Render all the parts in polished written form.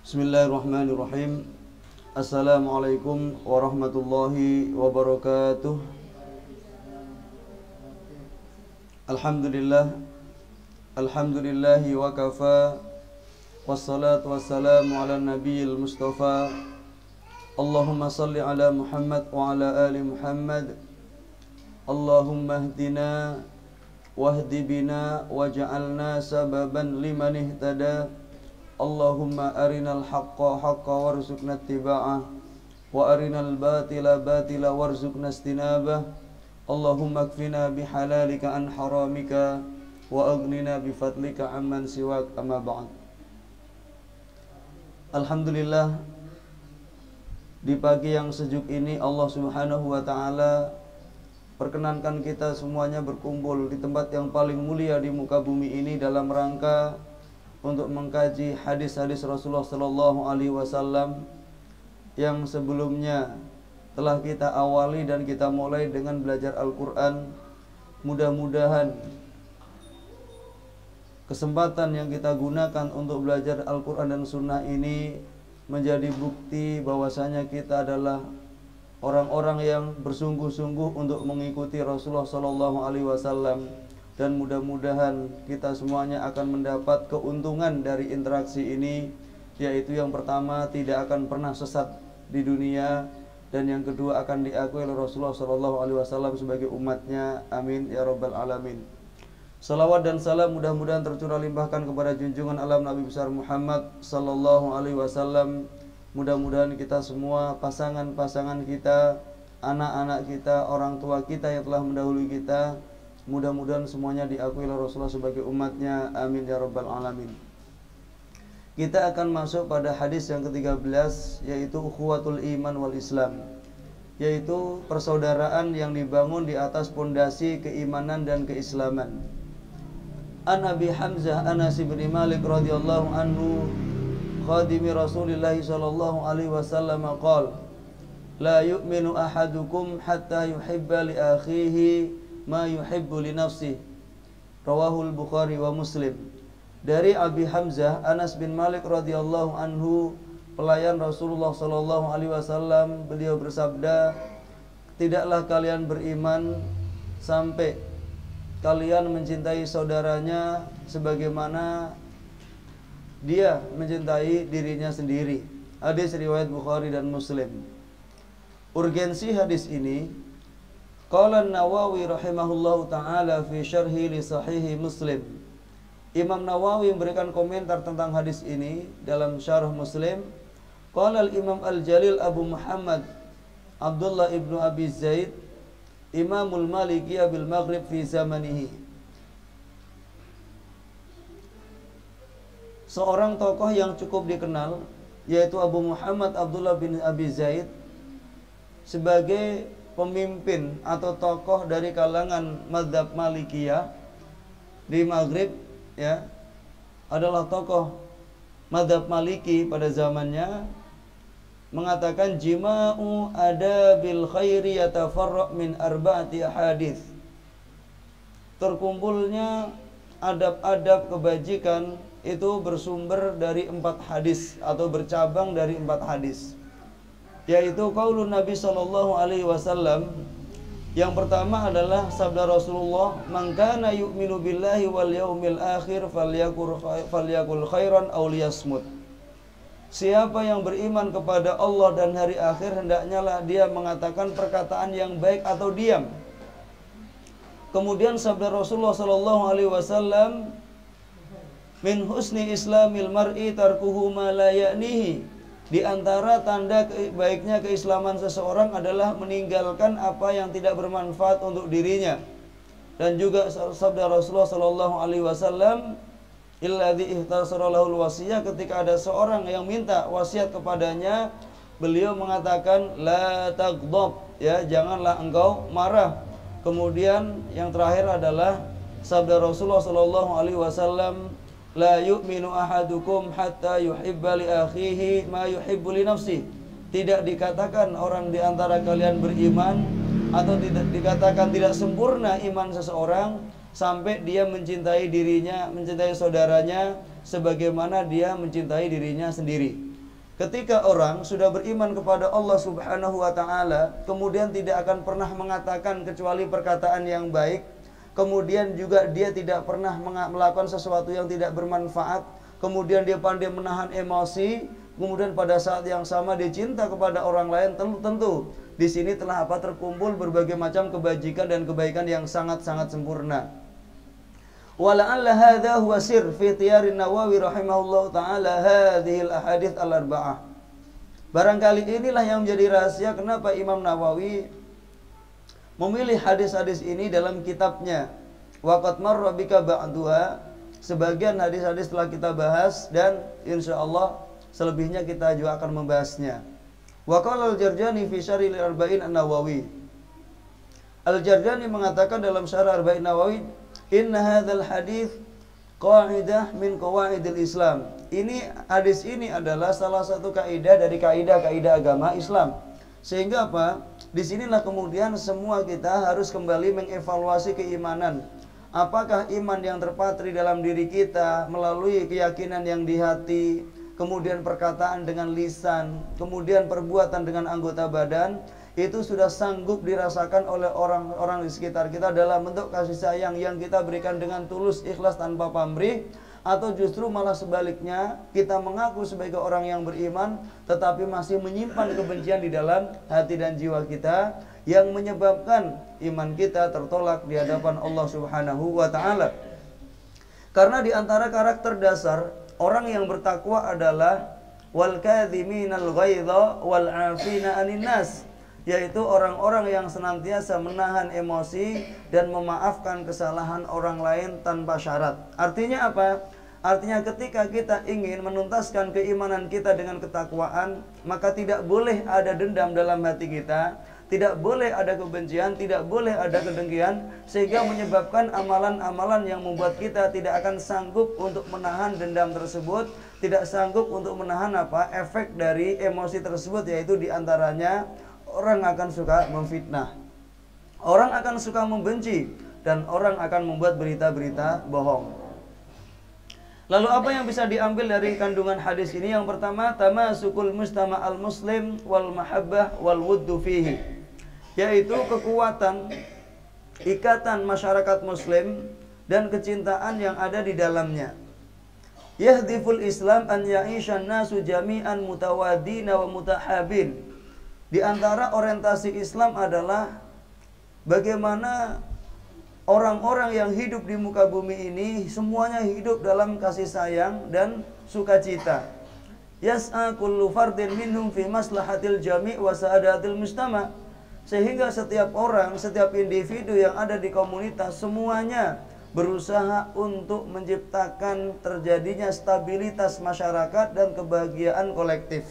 Bismillahirrahmanirrahim. Assalamualaikum warahmatullahi wabarakatuh. Alhamdulillahi wa kafa. Wassalatu wassalamu ala nabiyil mustafa. Allahumma salli ala Muhammad wa ala ali Muhammad. Allahumma hdina wahdi bina waj'alna sababan liman ihtada. Allahumma arinal haqqa haqqa warzuqna ittiba'ah wa arinal batila batila warzuqna istinabah. Allahumma kfina bihalalika an haramika wa aghnina bifadlika amman siwak, amma ba'd. Alhamdulillah, di pagi yang sejuk ini Allah Subhanahu wa taala perkenankan kita semuanya berkumpul di tempat yang paling mulia di muka bumi ini dalam rangka untuk mengkaji hadis-hadis Rasulullah sallallahu alaihi wasallam yang sebelumnya telah kita awali dan kita mulai dengan belajar Al-Qur'an. Mudah-mudahan kesempatan yang kita gunakan untuk belajar Al-Qur'an dan Sunnah ini menjadi bukti bahwasanya kita adalah orang-orang yang bersungguh-sungguh untuk mengikuti Rasulullah sallallahu alaihi wasallam. Dan mudah-mudahan kita semuanya akan mendapat keuntungan dari interaksi ini, yaitu yang pertama, tidak akan pernah sesat di dunia, dan yang kedua, akan diakui oleh Rasulullah SAW sebagai umatnya. Amin ya rabbal alamin. Salawat dan salam mudah-mudahan tercurah limpahkan kepada junjungan alam Nabi besar Muhammad sallallahu alaihi wasallam. Mudah-mudahan kita semua, pasangan-pasangan kita, anak-anak kita, orang tua kita yang telah mendahului kita, mudah-mudahan semuanya diakui oleh Rasulullah sebagai umatnya. Amin ya rabbal alamin. Kita akan masuk pada hadis yang ke-13, yaitu ukhuwatul iman wal islam, yaitu persaudaraan yang dibangun di atas pondasi keimanan dan keislaman. An Abi Hamzah Anas bin Malik radhiyallahu anhu khadimi Rasulillah sallallahu alaihi wasallam qala la yu'minu ahadukum hatta yuhibba li akhihi ma yuhibbu li nafsihi. Rawahul Bukhari wa Muslim. Dari Abi Hamzah Anas bin Malik radhiyallahu anhu, pelayan Rasulullah sallallahu alaihi wasallam, beliau bersabda, tidaklah kalian beriman sampai kalian mencintai saudaranya sebagaimana dia mencintai dirinya sendiri. Hadis riwayat Bukhari dan Muslim. Urgensi hadis ini, qala An-Nawawi rahimahullahu ta'ala fi syarhi li sahihi Muslim. Imam Nawawi memberikan komentar tentang hadis ini dalam syarah Muslim. Qala al-Imam al-Jalil Abu Muhammad Abdullah ibnu Abi Zaid Imamul Malikiyah bil Maghrib fi zamanihi. Seorang tokoh yang cukup dikenal, yaitu Abu Muhammad Abdullah bin Abi Zaid, sebagai pemimpin atau tokoh dari kalangan mazhab Malikiyah di Maghrib, ya, adalah tokoh mazhab Maliki pada zamannya, mengatakan jima'u adabil khairi yatafarra' min arba'ati hadits. Terkumpulnya adab-adab kebajikan itu bersumber dari 4 hadis atau bercabang dari 4 hadis, yaitu qaulun Nabi sallallahu alaihi wasallam. Yang pertama adalah sabda Rasulullah, man kana yu'minu billahi wal yaumil akhir falyakul khairan aw liyasmut. Siapa yang beriman kepada Allah dan hari akhir, hendaknya lah dia mengatakan perkataan yang baik atau diam. Kemudian sabda Rasulullah sallallahu alaihi wasallam, min husni islamil mar'i tarkuhu ma la ya'nihi. Di antara tanda baiknya keislaman seseorang adalah meninggalkan apa yang tidak bermanfaat untuk dirinya. Dan juga sabda Rasulullah sallallahu alaihi wasallam, illadzi ihtasara lahul wasiyah, ketika ada seorang yang minta wasiat kepadanya, beliau mengatakan la taghdab, ya, janganlah engkau marah. Kemudian yang terakhir adalah sabda Rasulullah sallallahu alaihi wasallam, la yu'minu ahadukum hatta yuhibba li akhihi ma yuhibbu li nafsihi. Tidak dikatakan orang di antara kalian beriman, atau tidak dikatakan tidak sempurna iman seseorang sampai dia mencintai dirinya, mencintai saudaranya sebagaimana dia mencintai dirinya sendiri. Ketika orang sudah beriman kepada Allah Subhanahu wa taala, kemudian tidak akan pernah mengatakan kecuali perkataan yang baik, kemudian juga dia tidak pernah melakukan sesuatu yang tidak bermanfaat, kemudian dia pandai menahan emosi, kemudian pada saat yang sama dia cinta kepada orang lain, tentu di sini telah terkumpul berbagai macam kebajikan dan kebaikan yang sangat-sangat sempurna. Wala'alla hadza huwa sir fi tiyari Nawawi rahimahullahu taala hadhil ahadits al-arba'ah. Barangkali inilah yang menjadi rahasia kenapa Imam Nawawi memilih hadis-hadis ini dalam kitabnya. Waqad marra bika ba'duha. Sebagian hadis-hadis telah kita bahas dan insyaallah selebihnya kita juga akan membahasnya. Wa qala al-Jarjani fi syarh al-Arba'in an-Nawawi. Al-Jarjani mengatakan dalam syarah Arba'in Nawawi, inna hadzal hadits qaidah min qawaidil Islam. Hadis ini adalah salah satu kaidah dari kaidah-kaidah agama Islam. Sehingga apa? Disinilah kemudian semua kita harus kembali mengevaluasi keimanan. Apakah iman yang terpatri dalam diri kita melalui keyakinan yang di hati, kemudian perkataan dengan lisan, kemudian perbuatan dengan anggota badan, itu sudah sanggup dirasakan oleh orang-orang di sekitar kita dalam bentuk kasih sayang yang kita berikan dengan tulus, ikhlas, tanpa pamrih, atau justru malah sebaliknya kita mengaku sebagai orang yang beriman tetapi masih menyimpan kebencian di dalam hati dan jiwa kita yang menyebabkan iman kita tertolak di hadapan Allah Subhanahu wa taala. Karena di antara karakter dasar orang yang bertakwa adalah wal kadhiminal ghaidha wal 'afina 'anil nas, yaitu orang-orang yang senantiasa menahan emosi dan memaafkan kesalahan orang lain tanpa syarat. Artinya apa? Artinya ketika kita ingin menuntaskan keimanan kita dengan ketakwaan, maka tidak boleh ada dendam dalam hati kita, tidak boleh ada kebencian, tidak boleh ada kedengkian, sehingga menyebabkan amalan-amalan yang membuat kita tidak akan sanggup untuk menahan dendam tersebut, tidak sanggup untuk menahan efek dari emosi tersebut, yaitu diantaranya orang akan suka memfitnah, orang akan suka membenci, dan orang akan membuat berita-berita bohong. Lalu apa yang bisa diambil dari kandungan hadis ini? Yang pertama, tamasukul mujtama' al-muslim wal mahabbah wal wuddu fihi, yaitu kekuatan ikatan masyarakat muslim dan kecintaan yang ada di dalamnya. Yahdiful Islam an ya'ishan nasu jami'an mutawadina wa mutahabin. Di antara orientasi Islam adalah bagaimana orang-orang yang hidup di muka bumi ini semuanya hidup dalam kasih sayang dan sukacita. Yas'a kullu fardin minhum fi maslahatil jami' wa sa'adatil mujtama'. Sehingga setiap orang, setiap individu yang ada di komunitas semuanya berusaha untuk menciptakan terjadinya stabilitas masyarakat dan kebahagiaan kolektif.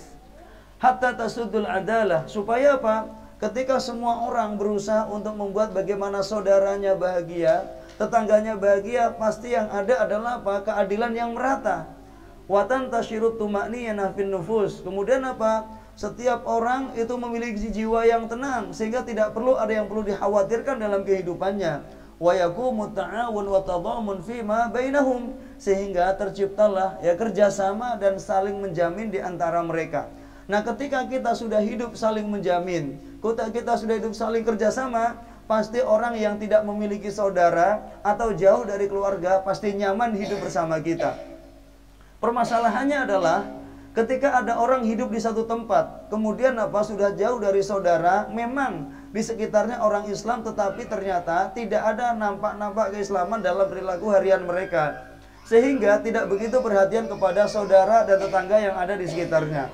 Hatta tasudul adalah, supaya apa? Ketika semua orang berusaha untuk membuat bagaimana saudaranya bahagia, tetangganya bahagia, pasti yang ada adalah apa? Keadilan yang merata. Watan tasyirut tuma'niyah fin nufus. Kemudian apa? Setiap orang itu memiliki jiwa yang tenang, sehingga tidak perlu ada yang perlu dikhawatirkan dalam kehidupannya. Wa yaqumu ta'awun wa tadhamun fima bainahum, sehingga terciptalah kerjasama dan saling menjamin di antara mereka. Nah, ketika kita sudah hidup saling menjamin, kita sudah hidup saling kerjasama, pasti orang yang tidak memiliki saudara atau jauh dari keluarga pasti nyaman hidup bersama kita. Permasalahannya adalah ketika ada orang hidup di satu tempat, kemudian sudah jauh dari saudara, memang di sekitarnya orang Islam, tetapi ternyata tidak ada nampak-nampak keislaman dalam perilaku harian mereka, sehingga tidak begitu perhatian kepada saudara dan tetangga yang ada di sekitarnya.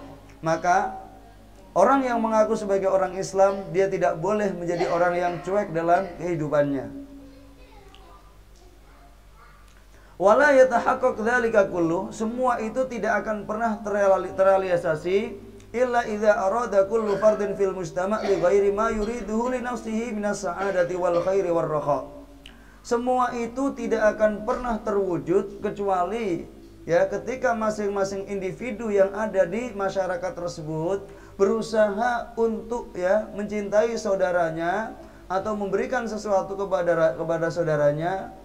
Maka orang yang mengaku sebagai orang Islam, dia tidak boleh menjadi orang yang cuek dalam kehidupannya. Wala yatahaqqaq dzalika kullu, semua itu tidak akan pernah terrealisasi illa idza arada kullu fardin fil mujtama' li ghairi ma yuriduhu li nafsihi minas sa'adati wal khairi war raha. Semua itu tidak akan pernah terwujud kecuali ketika masing-masing individu yang ada di masyarakat tersebut berusaha untuk mencintai saudaranya atau memberikan sesuatu kepada saudaranya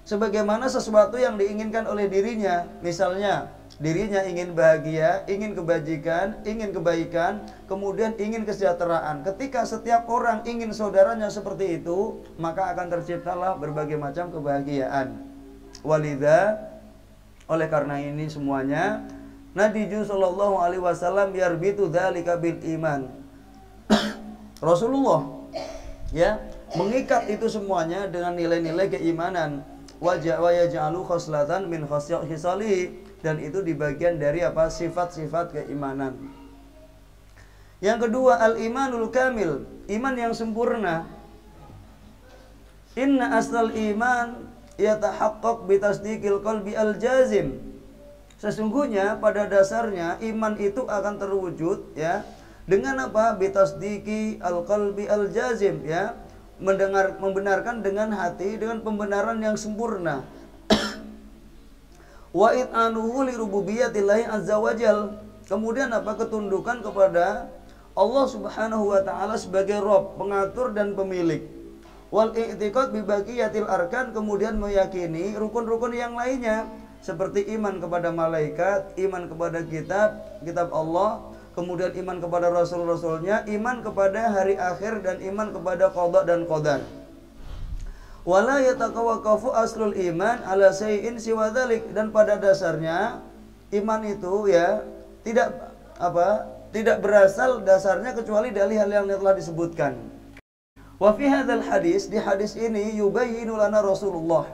sebagaimana sesuatu yang diinginkan oleh dirinya. Misalnya, dirinya ingin bahagia, ingin kebajikan, ingin kebaikan, kemudian ingin kesejahteraan. Ketika setiap orang ingin saudaranya seperti itu, maka akan terciptalah berbagai macam kebahagiaan. Walidha, oleh karena ini semuanya, Nabi sallallahu alaihi wasallam yarbitu dzalika bil iman. Rasulullah ya mengikat itu semuanya dengan nilai-nilai keimanan. Wa yaj'alu khoslatan min khisalihi, dan itu di bagian dari apa? Sifat-sifat keimanan. Yang kedua, al-imanul kamil, iman yang sempurna. Inna asal iman yatahaqqaq bi tasdiqil qalbi al-jazim. Sesungguhnya pada dasarnya iman itu akan terwujud ya dengan apa? Bi tasdiqi al-qalbi al-jazim, ya. Membenarkan dengan hati, dengan pembenaran yang sempurna. Wa it'anuhu li rububiyyatillahi azza wajal. Kemudian apa? Ketundukan kepada Allah Subhanahu wa taala sebagai Rabb, pengatur dan pemilik. Wal i'tiqad bi baqiyatil arkan, kemudian meyakini rukun-rukun yang lainnya seperti iman kepada malaikat, iman kepada kitab Allah, kemudian iman kepada rasul-rasulnya, iman kepada hari akhir, dan iman kepada qada dan qadar. Wala yataqawwaqafu aslul iman ala syai'in siwa dzalik, dan pada dasarnya iman itu ya tidak berasal dasarnya kecuali dari hal yang telah disebutkan. Wa fi hadzal hadis, di hadis ini yubayyinu lana Rasulullah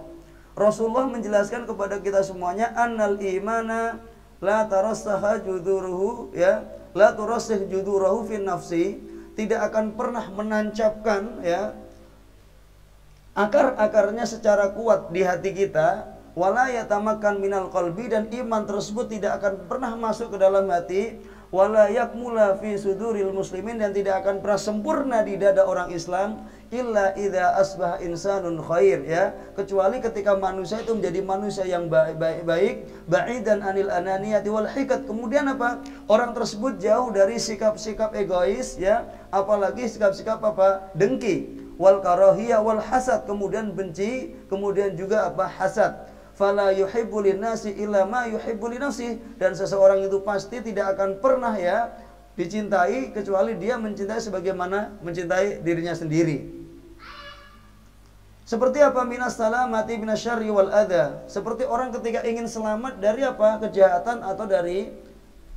menjelaskan kepada kita semuanya annal imana la tarassaha juduruhu, ya, la turassih judurahu fi nafsi, tidak akan pernah menancapkan ya akar-akarnya secara kuat di hati kita, wala yatamakkan minal qalbi, dan iman tersebut tidak akan pernah masuk ke dalam hati, wala yakmula fi suduril muslimin, dan tidak akan pernah sempurna di dada orang Islam, illa idza asbaha insanun khair, ya, kecuali ketika manusia itu menjadi manusia yang baik, ba'idan anil ananiyati wal hikat. Kemudian apa? Orang tersebut jauh dari sikap-sikap egois, ya, apalagi sikap-sikap apa? Dengki, wal karahiyah wal hasad, kemudian benci, kemudian juga apa? Hasad. Fala yuhibbu linnasi illa ma yuhibbu li nafsihi, dan seseorang itu pasti tidak akan pernah ya dicintai kecuali dia mencintai sebagaimana mencintai dirinya sendiri. Seperti apa? Minas salamati minasyarri wal adha, seperti orang ketika ingin selamat dari apa? Kejahatan atau dari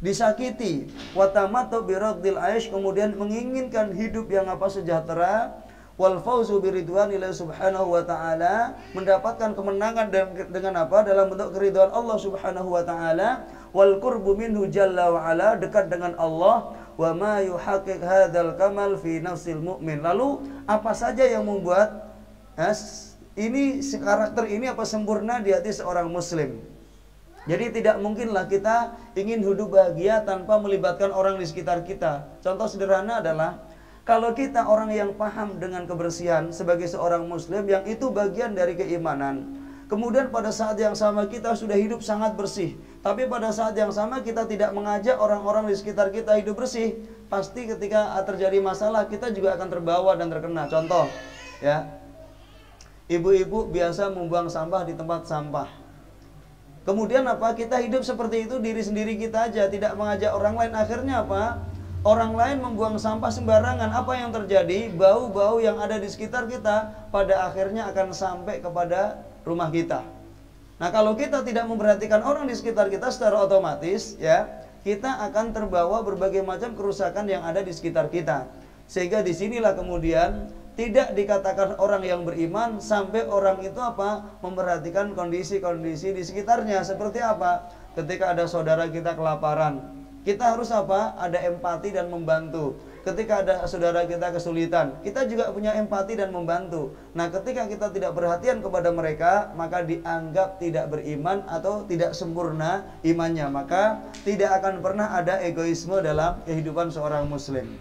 disakiti. Wa tamattu bi radil aish, kemudian menginginkan hidup yang apa? Sejahtera. Wal fauzu biridwanillahi subhanahu wa ta'ala, mendapatkan kemenangan dengan apa? Dalam bentuk keridhaan Allah subhanahu wa ta'ala. Wal qurbu minhu jalla wa ala, dekat dengan Allah. Wa ma yuhaqqiq hadzal kamal fi nafsil mu'min, lalu apa saja yang membuat ini karakter ini apa? Sempurna di hati seorang muslim. Jadi tidak mungkinlah kita ingin hidup bahagia tanpa melibatkan orang di sekitar kita. Contoh sederhana adalah kalau kita orang yang paham dengan kebersihan sebagai seorang muslim, yang itu bagian dari keimanan. Kemudian pada saat yang sama kita sudah hidup sangat bersih, tapi pada saat yang sama kita tidak mengajak orang-orang di sekitar kita hidup bersih, pasti ketika terjadi masalah kita juga akan terbawa dan terkena. Contoh ya, ibu-ibu biasa membuang sampah di tempat sampah. Kemudian apa? Kita hidup seperti itu, diri sendiri kita aja, tidak mengajak orang lain. Akhirnya apa? Orang lain membuang sampah sembarangan. Apa yang terjadi? Bau-bau yang ada di sekitar kita pada akhirnya akan sampai kepada rumah kita. Nah, kalau kita tidak memperhatikan orang di sekitar kita, secara otomatis ya kita akan terbawa berbagai macam kerusakan yang ada di sekitar kita. Sehingga disinilah kemudian tidak dikatakan orang yang beriman sampai orang itu apa? Memperhatikan kondisi-kondisi di sekitarnya. Seperti apa? Ketika ada saudara kita kelaparan, kita harus apa? Ada empati dan membantu. Ketika ada saudara kita kesulitan, kita juga punya empati dan membantu. Nah, ketika kita tidak perhatian kepada mereka, maka dianggap tidak beriman atau tidak sempurna imannya. Maka tidak akan pernah ada egoisme dalam kehidupan seorang muslim.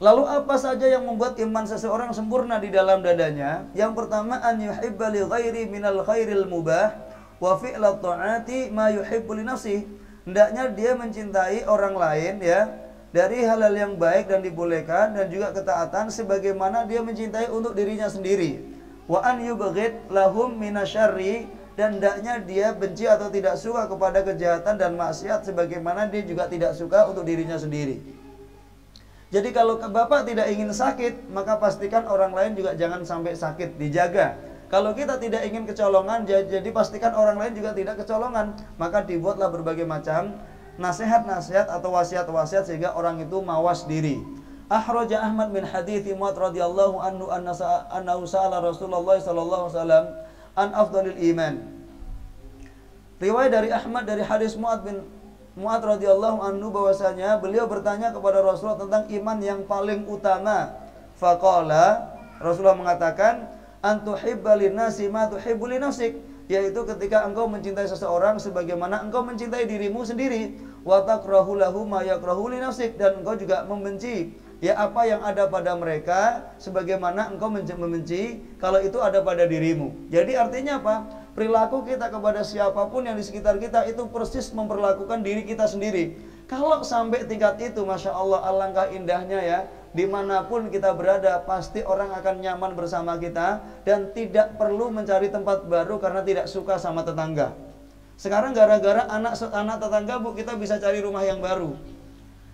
Lalu apa saja yang membuat iman seseorang sempurna di dalam dadanya? Yang pertama, an yuhibba li ghairi minal khairil mubah wa fi'lat ta'ati ma yuhibbu li nafsihi. Hendaknya dia mencintai orang lain ya dari hal-hal yang baik dan dibolehkan, dan juga ketaatan sebagaimana dia mencintai untuk dirinya sendiri. Wa an yubghid lahum minasyarri, dan hendaknya dia benci atau tidak suka kepada kejahatan dan maksiat sebagaimana dia juga tidak suka untuk dirinya sendiri. Jadi kalau Bapak tidak ingin sakit, maka pastikan orang lain juga jangan sampai sakit, dijaga. Kalau kita tidak ingin kecolongan, jadi pastikan orang lain juga tidak kecolongan. Maka dibuatlah berbagai macam nasihat-nasihat atau wasiat-wasiat sehingga orang itu mawas diri. Akhraja Ahmad bin hadithi Mu'ad radhiyallahu anhu annahu sa'ala Rasulullah sallallahu alaihi wasallam an afdalil iman. Riwayat dari Ahmad dari hadis Mu'ad radhiyallahu anhu bahwasanya beliau bertanya kepada Rasulullah tentang iman yang paling utama. Faqala, Rasulullah mengatakan, antuhibba linnasi ma tuhibbu li nafsik, yaitu ketika engkau mencintai seseorang sebagaimana engkau mencintai dirimu sendiri, wa takrahu lahu ma yakrahu li nafsik, dan engkau juga membenci ya apa yang ada pada mereka sebagaimana engkau membenci kalau itu ada pada dirimu. Jadi artinya apa? Perilaku kita kepada siapapun yang di sekitar kita itu persis memperlakukan diri kita sendiri. Kalau sampai tingkat itu, Masya Allah, alangkah indahnya ya. Dimanapun kita berada, pasti orang akan nyaman bersama kita dan tidak perlu mencari tempat baru karena tidak suka sama tetangga. Sekarang gara-gara anak tetangga, Bu, kita bisa cari rumah yang baru.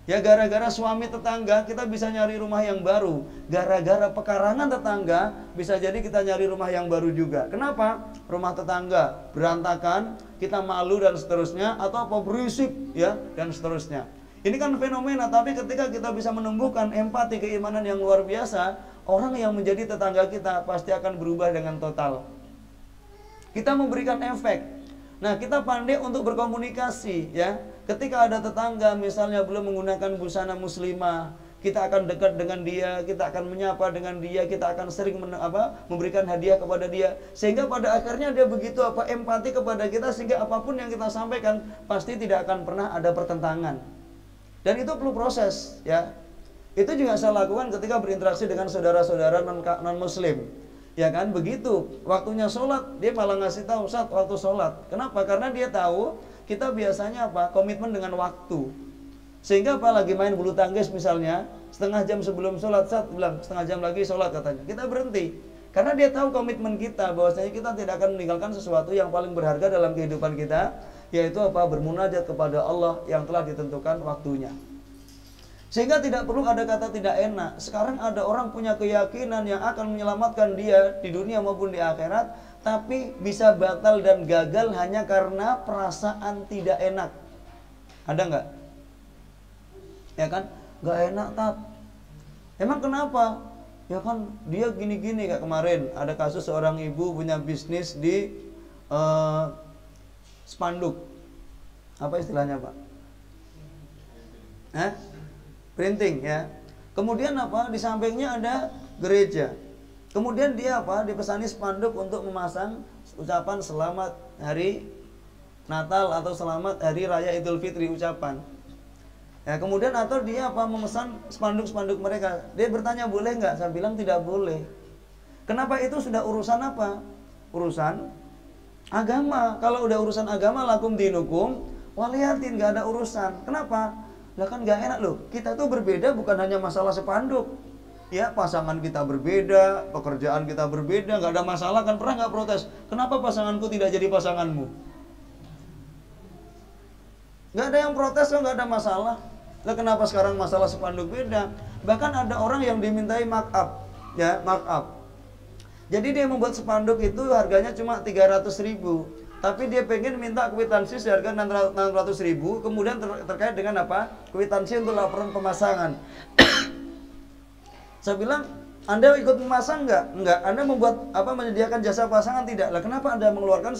Ya gara-gara suami tetangga kita bisa nyari rumah yang baru. Gara-gara pekarangan tetangga bisa jadi kita nyari rumah yang baru juga. Kenapa? Rumah tetangga berantakan, kita malu dan seterusnya, atau apa berisik ya dan seterusnya. Ini kan fenomena, tapi ketika kita bisa menumbuhkan empati keimanan yang luar biasa, orang yang menjadi tetangga kita pasti akan berubah dengan total. Kita memberikan efek. Nah, kita pandai untuk berkomunikasi ya. Ketika ada tetangga misalnya belum menggunakan busana muslimah, kita akan dekat dengan dia, kita akan menyapa dengan dia, kita akan sering memberikan hadiah kepada dia, sehingga pada akhirnya dia begitu empati kepada kita, sehingga apapun yang kita sampaikan pasti tidak akan pernah ada pertentangan. Dan itu perlu proses ya. Itu juga saya lakukan ketika berinteraksi dengan saudara-saudara non muslim. Ya kan, begitu waktunya sholat dia malah ngasih tahu Ustaz waktu sholat. Kenapa? Karena dia tahu kita biasanya komitmen dengan waktu. Sehingga lagi main bulu tangkis misalnya, setengah jam sebelum sholat, Ustaz bilang setengah jam lagi sholat katanya, kita berhenti. Karena dia tahu komitmen kita, bahwasanya kita tidak akan meninggalkan sesuatu yang paling berharga dalam kehidupan kita, yaitu bermunajat kepada Allah yang telah ditentukan waktunya. Sehingga tidak perlu ada kata tidak enak. Sekarang ada orang punya keyakinan yang akan menyelamatkan dia di dunia maupun di akhirat, tapi bisa batal dan gagal hanya karena perasaan tidak enak. Ada nggak? Ya kan? Nggak enak, Tat. Emang kenapa? Ya kan dia gini-gini, kayak kemarin ada kasus seorang ibu punya bisnis di spanduk. Apa istilahnya, Pak? Printing ya. Kemudian di sampingnya ada gereja. Kemudian dia dipesani spanduk untuk memasang ucapan selamat hari Natal atau selamat hari raya Idul Fitri ucapan. Ya, kemudian atau dia memesan spanduk-spanduk mereka. Dia bertanya boleh nggak? Saya bilang tidak boleh. Kenapa? Itu sudah urusan apa? Urusan agama. Kalau udah urusan agama, lakum dinukum waliyatin, nggak ada urusan. Kenapa? Lah kan nggak enak loh. Kita tuh berbeda bukan hanya masalah spanduk. Ya, pasangan kita berbeda, pekerjaan kita berbeda, nggak ada masalah kan? Pernah nggak protes? Kenapa pasanganku tidak jadi pasanganmu? Nggak ada yang protes, nggak ada masalah. Lah kenapa sekarang masalah spanduk beda? Bahkan ada orang yang dimintai markup, ya markup. Jadi dia membuat spanduk itu harganya cuma 300.000, tapi dia pengen minta kwitansi seharga 600.000, kemudian terkait dengan kwitansi untuk laporan pemasangan. Saya bilang, Anda ikut memasang nggak? Enggak. Anda membuat menyediakan jasa pasangan tidak? Lah kenapa Anda mengeluarkan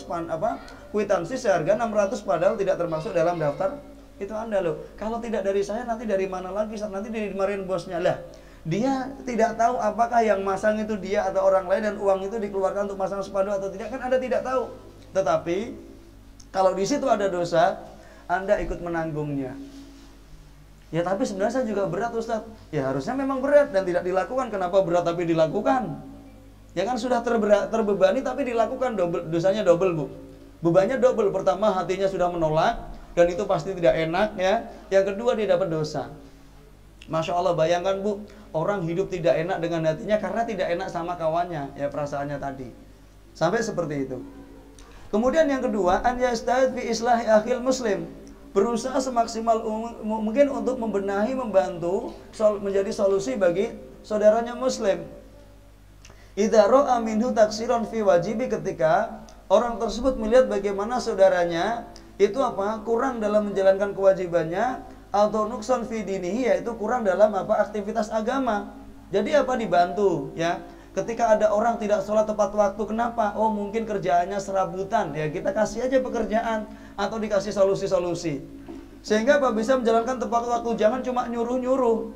kwitansi seharga 600 padahal tidak termasuk dalam daftar itu Anda loh. Kalau tidak dari saya nanti dari mana lagi? Nanti dimarahin bosnya lah. Dia tidak tahu apakah yang masang itu dia atau orang lain dan uang itu dikeluarkan untuk masang spanduk atau tidak, kan Anda tidak tahu. Tetapi kalau di situ ada dosa, Anda ikut menanggungnya. Ya tapi sebenarnya saya juga berat, Ustaz. Ya harusnya memang berat dan tidak dilakukan. Kenapa berat tapi dilakukan? Ya kan sudah terbebani tapi dilakukan, dosanya double, Bu. Bebannya double. Pertama hatinya sudah menolak dan itu pasti tidak enak ya. Yang kedua dia dapat dosa. Masya Allah, bayangkan Bu, orang hidup tidak enak dengan hatinya karena tidak enak sama kawannya, ya perasaannya tadi. Sampai seperti itu. Kemudian yang kedua, an yastahid fi islahi akhil muslim. Berusaha semaksimal mungkin untuk membenahi, membantu menjadi solusi bagi saudaranya muslim. Idza ra'a minhu taksiran fi wajibi, ketika orang tersebut melihat bagaimana saudaranya itu kurang dalam menjalankan kewajibannya, atau nuksan fi dinihi, yaitu kurang dalam aktivitas agama. Jadi dibantu ya. Ketika ada orang tidak sholat tepat waktu, kenapa? Oh mungkin kerjaannya serabutan, ya kita kasih aja pekerjaan atau dikasih solusi-solusi, sehingga bisa menjalankan tepat waktu. Jangan cuma nyuruh-nyuruh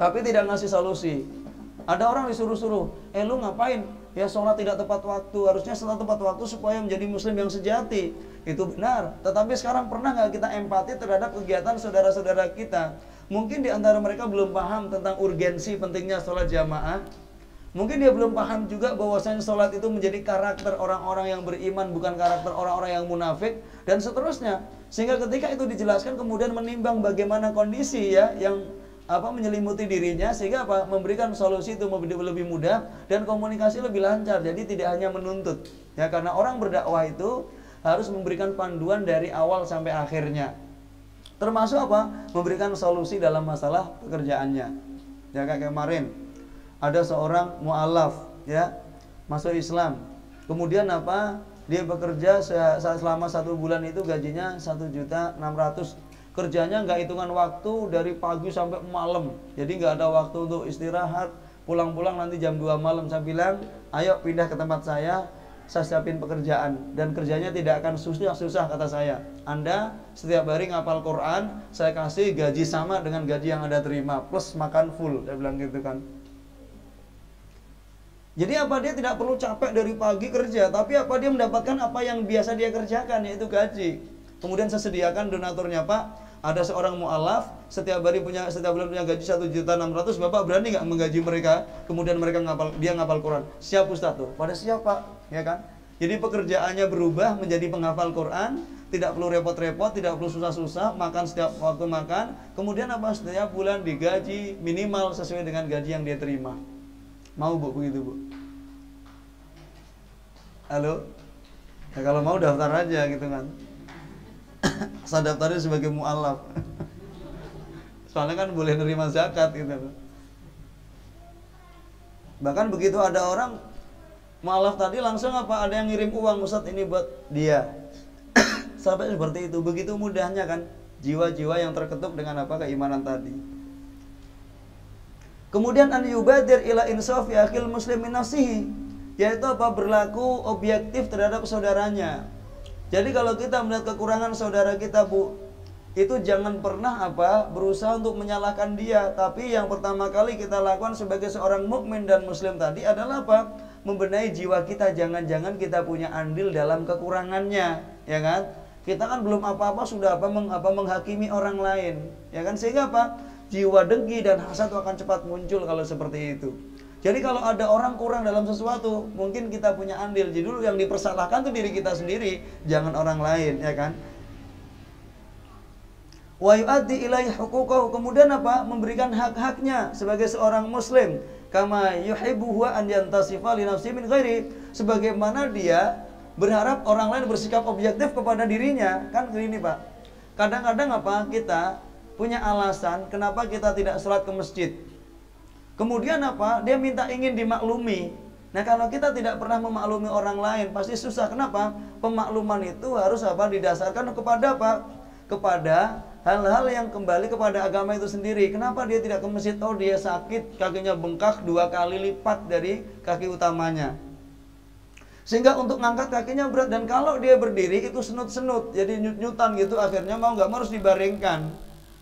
tapi tidak ngasih solusi. Ada orang disuruh-suruh, lu ngapain? Ya sholat tidak tepat waktu, harusnya sholat tepat waktu supaya menjadi muslim yang sejati. Itu benar, tetapi sekarang pernah nggak kita empati terhadap kegiatan saudara-saudara kita? Mungkin di antara mereka belum paham tentang urgensi pentingnya sholat jamaah. Mungkin dia belum paham juga bahwasanya sholat itu menjadi karakter orang-orang yang beriman, bukan karakter orang-orang yang munafik, dan seterusnya. Sehingga ketika itu dijelaskan, kemudian menimbang bagaimana kondisi ya yang menyelimuti dirinya, sehingga memberikan solusi itu lebih mudah dan komunikasi lebih lancar. Jadi tidak hanya menuntut ya, karena orang berdakwah itu harus memberikan panduan dari awal sampai akhirnya, termasuk memberikan solusi dalam masalah pekerjaannya. Ya kayak kemarin ada seorang mu'alaf ya, masuk Islam, kemudian dia bekerja selama 1 bulan itu gajinya 1.600.000. Kerjanya nggak hitungan waktu, dari pagi sampai malam, jadi nggak ada waktu untuk istirahat. Pulang-pulang nanti jam 2 malam. Saya bilang, ayo pindah ke tempat saya siapin pekerjaan, dan kerjanya tidak akan susah kata saya. Anda setiap hari ngapal Quran, saya kasih gaji sama dengan gaji yang Anda terima, plus makan full. Saya bilang gitu kan. Jadi dia tidak perlu capek dari pagi kerja, tapi dia mendapatkan apa yang biasa dia kerjakan, yaitu gaji. Kemudian saya sediakan donaturnya, Pak. Ada seorang mu'alaf setiap bulan punya gaji 1.600.000. Bapak berani nggak menggaji mereka? Kemudian dia ngapal Quran. Siap Ustaz tuh. Pada siap Pak, ya kan? Jadi pekerjaannya berubah menjadi penghafal Quran, tidak perlu repot-repot, tidak perlu susah-susah, makan setiap waktu makan. Kemudian setiap bulan digaji minimal sesuai dengan gaji yang dia terima. Mau Bu begitu Bu? Halo? Ya kalau mau daftar aja gitu kan. Saya daftarnya sebagai mu'alaf. Soalnya kan boleh nerima zakat gitu. Bahkan begitu ada orang mu'alaf tadi langsung ada yang ngirim uang, Ustaz ini buat dia. Sampai seperti itu, begitu mudahnya kan jiwa-jiwa yang terketuk dengan keimanan tadi. Kemudian an yubadir ila insafi akhil muslimin nafsihi, yaitu berlaku objektif terhadap saudaranya. Jadi kalau kita melihat kekurangan saudara kita Bu, itu jangan pernah berusaha untuk menyalahkan dia, tapi yang pertama kali kita lakukan sebagai seorang mukmin dan muslim tadi adalah membenahi jiwa kita. Jangan-jangan kita punya andil dalam kekurangannya, ya kan? Kita kan belum apa-apa sudah menghakimi orang lain, ya kan? Sehingga jiwa dengki dan hasad akan cepat muncul kalau seperti itu. Jadi kalau ada orang kurang dalam sesuatu, mungkin kita punya andil. Jadi dulu yang dipersalahkan itu diri kita sendiri, jangan orang lain, ya kan? Wa yu'addi ilaihi huquqahu, kemudian memberikan hak-haknya sebagai seorang muslim. Kama yuhibbu an yantasifa li nafsihi min ghairi, sebagaimana dia berharap orang lain bersikap objektif kepada dirinya. Kan gini Pak, kadang-kadang kita punya alasan kenapa kita tidak sholat ke masjid. Kemudian dia ingin dimaklumi. Nah kalau kita tidak pernah memaklumi orang lain, pasti susah. Kenapa? Pemakluman itu harus didasarkan kepada kepada hal-hal yang kembali kepada agama itu sendiri. Kenapa dia tidak ke masjid? Oh dia sakit, kakinya bengkak 2 kali lipat dari kaki utamanya, sehingga untuk ngangkat kakinya berat. Dan kalau dia berdiri itu senut-senut, jadi nyut-nyutan gitu, akhirnya mau nggak mau harus dibaringkan.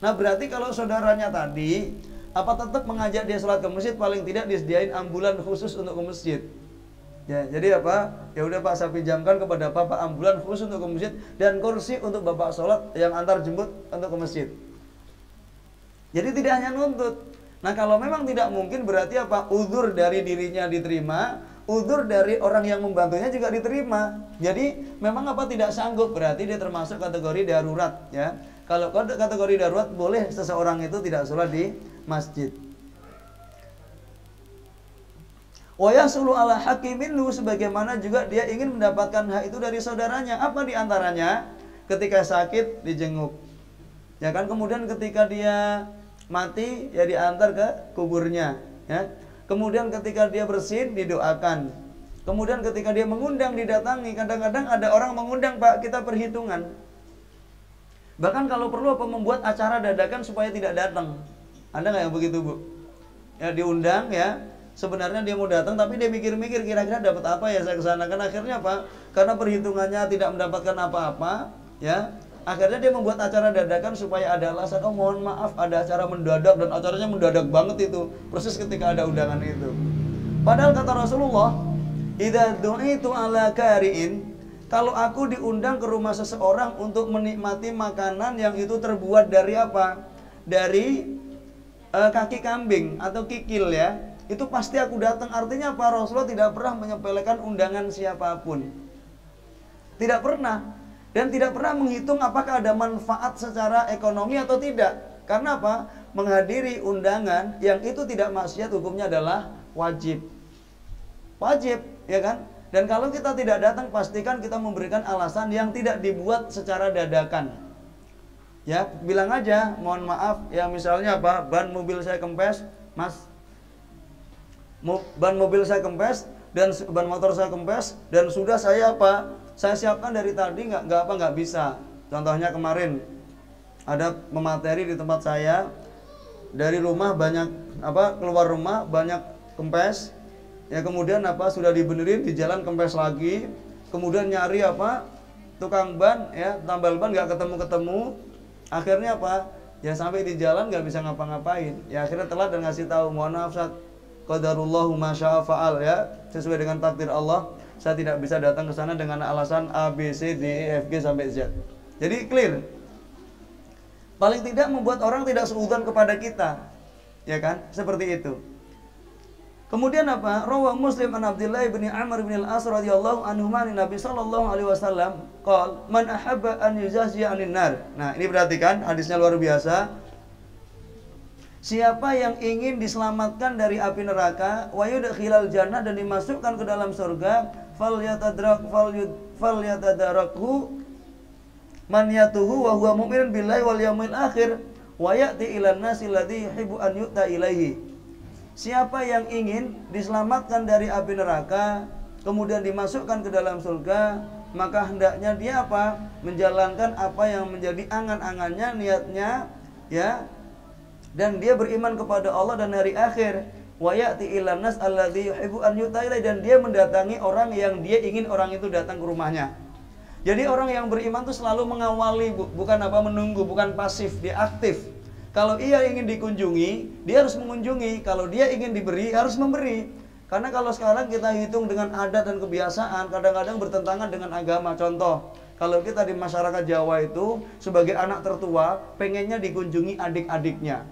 Nah berarti kalau saudaranya tadi tetap mengajak dia sholat ke masjid, paling tidak disediain ambulan khusus untuk ke masjid. Ya, jadi ya udah Pak, saya pinjamkan kepada Bapak ambulan khusus untuk ke masjid dan kursi untuk Bapak sholat yang antar jemput untuk ke masjid. Jadi tidak hanya nuntut. Nah kalau memang tidak mungkin, berarti uzur dari dirinya diterima, uzur dari orang yang membantunya juga diterima. Jadi memang tidak sanggup, berarti dia termasuk kategori darurat, ya. Kalau kategori darurat, boleh seseorang itu tidak sholat di masjid. Wa yasulu ala haqqi minhu, sebagaimana juga dia ingin mendapatkan hak itu dari saudaranya. Apa di antaranya? Ketika sakit dijenguk. Ya kan, kemudian ketika dia mati ya diantar ke kuburnya, ya. Kemudian ketika dia bersin didoakan. Kemudian ketika dia mengundang didatangi. Kadang-kadang ada orang mengundang, Pak, kita perhitungan. Bahkan kalau perlu apa, membuat acara dadakan supaya tidak datang. Ada nggak yang begitu, Bu? Ya diundang ya. Sebenarnya dia mau datang tapi dia mikir-mikir kira-kira dapat apa ya saya kesana. Kan akhirnya apa? Karena perhitungannya tidak mendapatkan apa-apa, ya. Akhirnya dia membuat acara dadakan supaya ada alasan, oh mohon maaf ada acara mendadak, dan acaranya mendadak banget itu. Persis ketika ada undangan itu. Padahal kata Rasulullah, idza du'itu ala kari'in, kalau aku diundang ke rumah seseorang untuk menikmati makanan yang itu terbuat dari apa? Dari kaki kambing atau kikil ya. Itu pasti aku datang. Artinya apa? Rasulullah tidak pernah menyepelekan undangan siapapun. Tidak pernah. Dan tidak pernah menghitung apakah ada manfaat secara ekonomi atau tidak. Karena apa? Menghadiri undangan yang itu tidak maksiat, hukumnya adalah wajib. Wajib, ya kan? Dan kalau kita tidak datang, pastikan kita memberikan alasan yang tidak dibuat secara dadakan. Ya, bilang aja, mohon maaf, ya misalnya apa? Ban mobil saya kempes, Mas. Ban mobil saya kempes dan ban motor saya kempes dan sudah saya apa? Saya siapkan dari tadi nggak bisa. Contohnya kemarin ada pemateri di tempat saya, dari rumah banyak keluar rumah banyak kempes. Ya kemudian sudah dibenerin di jalan kempes lagi. Kemudian nyari tukang ban ya, tambal ban nggak ketemu. Akhirnya ya sampai di jalan nggak bisa ngapa-ngapain. Ya akhirnya telat dan ngasih tahu, mohon maaf Ustaz, qadarullahu ma syaa fa'al, ya, sesuai dengan takdir Allah, saya tidak bisa datang ke sana dengan alasan A, B, C, D, E, F, G sampai Z. Jadi clear. Paling tidak membuat orang tidak suudzon kepada kita. Ya kan? Seperti itu. Kemudian Rawah Muslim an Abdullah bin Amr bin al-As radhiyallahu anhu an Nabi sallallahu alaihi wasallam qala man ahabba an yuzahziya 'anil nar. Nah, ini perhatikan, hadisnya luar biasa. Siapa yang ingin diselamatkan dari api neraka, wa yudkhilal jannah, dan dimasukkan ke dalam surga, falyatadrakhu man yatuhu wa huwa mu'minun billahi wal yaumil akhir wa ya'ti ilan nasi alladhi yuhibbu an yu'ta ilaihi. Siapa yang ingin diselamatkan dari api neraka, kemudian dimasukkan ke dalam surga, maka hendaknya dia menjalankan apa yang menjadi angan-angannya, niatnya, ya. Dan dia beriman kepada Allah dan hari akhir. Wa ya'ti ilan nas alladhi yuhibbu an yu'ta ilaihi, dan dia mendatangi orang yang dia ingin orang itu datang ke rumahnya. Jadi orang yang beriman itu selalu mengawali, bukan menunggu, bukan pasif, dia aktif. Kalau ia ingin dikunjungi, dia harus mengunjungi. Kalau dia ingin diberi, harus memberi. Karena kalau sekarang kita hitung dengan adat dan kebiasaan, kadang-kadang bertentangan dengan agama. Contoh, kalau kita di masyarakat Jawa itu, sebagai anak tertua, pengennya dikunjungi adik-adiknya.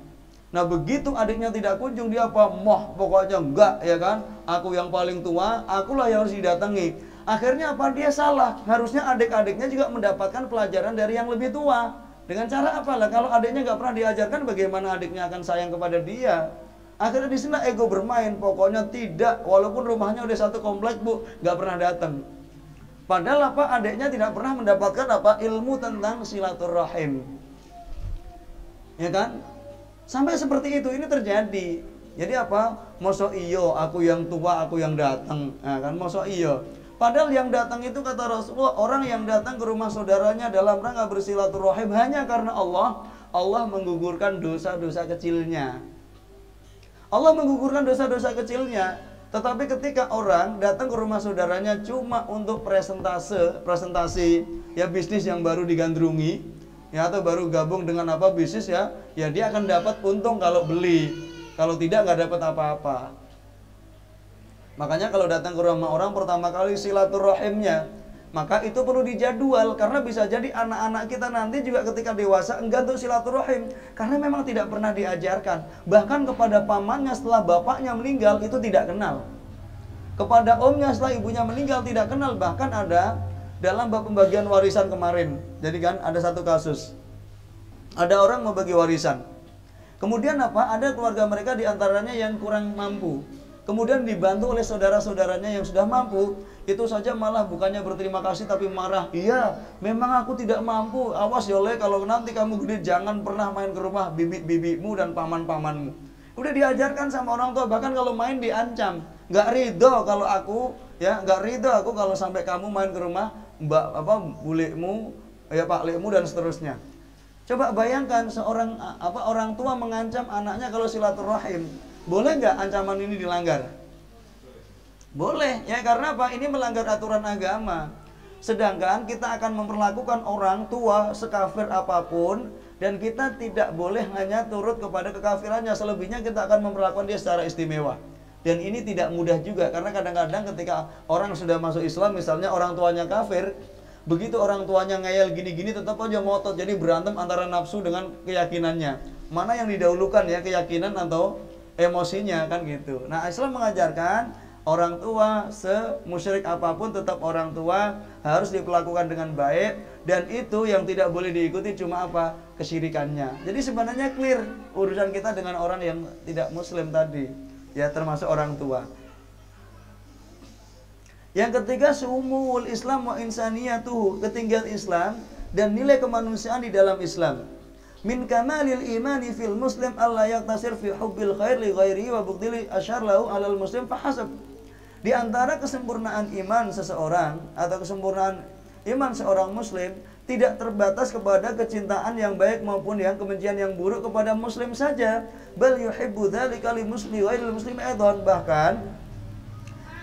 Nah begitu adiknya tidak kunjung, dia moh pokoknya enggak, ya kan? Aku yang paling tua, akulah yang harus didatangi. Akhirnya dia salah. Harusnya adik-adiknya juga mendapatkan pelajaran dari yang lebih tua. Dengan cara apalah? Kalau adiknya nggak pernah diajarkan, bagaimana adiknya akan sayang kepada dia? Akhirnya di sini ego bermain. Pokoknya tidak, walaupun rumahnya udah satu komplek, Bu, nggak pernah datang. Padahal adiknya tidak pernah mendapatkan ilmu tentang silaturahim. Ya kan? Sampai seperti itu ini terjadi. Jadi mosok iyo, aku yang tua, aku yang datang. Nah, kan mosok iyo. Padahal yang datang itu, kata Rasulullah, orang yang datang ke rumah saudaranya dalam rangka bersilaturahim hanya karena Allah menggugurkan dosa-dosa kecilnya. Allah menggugurkan dosa-dosa kecilnya. Tetapi ketika orang datang ke rumah saudaranya cuma untuk presentasi ya bisnis yang baru digandrungi, ya, atau baru gabung dengan bisnis, ya dia akan dapat untung kalau beli. Kalau tidak, nggak dapat apa-apa. Makanya kalau datang ke rumah orang pertama kali silaturahimnya, maka itu perlu dijadwal. Karena bisa jadi anak-anak kita nanti juga ketika dewasa enggan untuk silaturahim, karena memang tidak pernah diajarkan. Bahkan kepada pamannya setelah bapaknya meninggal itu tidak kenal. Kepada omnya setelah ibunya meninggal tidak kenal. Bahkan ada dalam bab pembagian warisan kemarin. Jadi kan ada satu kasus, ada orang membagi warisan. Kemudian ada keluarga mereka diantaranya yang kurang mampu. kemudian dibantu oleh saudara-saudaranya yang sudah mampu, itu saja malah bukannya berterima kasih tapi marah. Iya, memang aku tidak mampu. Awas ya Le, kalau nanti kamu gede jangan pernah main ke rumah bibi-bibimu dan paman-pamanmu. Udah diajarkan sama orang tua, bahkan kalau main diancam. Nggak ridho kalau aku, ya nggak ridho aku kalau sampai kamu main ke rumah bulekmu, ya paklekmu dan seterusnya. Coba bayangkan seorang orang tua mengancam anaknya kalau silaturahim. Boleh nggak ancaman ini dilanggar? Boleh, ya karena apa? Ini melanggar aturan agama. Sedangkan kita akan memperlakukan orang tua sekafir apapun, dan kita tidak boleh hanya turut kepada kekafirannya. Selebihnya kita akan memperlakukan dia secara istimewa. Dan ini tidak mudah juga, karena kadang-kadang ketika orang sudah masuk Islam, misalnya orang tuanya kafir, begitu orang tuanya ngeyel gini-gini tetap aja ngotot. Jadi berantem antara nafsu dengan keyakinannya. Mana yang didahulukan ya, keyakinan atau emosinya, kan gitu. Nah, Islam mengajarkan orang tua semusyrik apapun tetap orang tua, harus diperlakukan dengan baik, dan itu yang tidak boleh diikuti cuma apa? Kesyirikannya. Jadi sebenarnya clear urusan kita dengan orang yang tidak muslim tadi, ya termasuk orang tua. Yang ketiga, su'umul Islam wa insaniyatuhu, ketinggian Islam dan nilai kemanusiaan di dalam Islam. Min kamalil imani fil muslim alla yaktasir fi hubbil khair li ghairihi wa bughdili asyar lahu alal muslim fahasab. Di antara kesempurnaan iman seseorang atau kesempurnaan iman seorang muslim tidak terbatas kepada kecintaan yang baik maupun yang kebencian yang buruk kepada muslim saja. Bal yuhibbu dzalika li muslimi wa lil muslimi aidan. Bahkan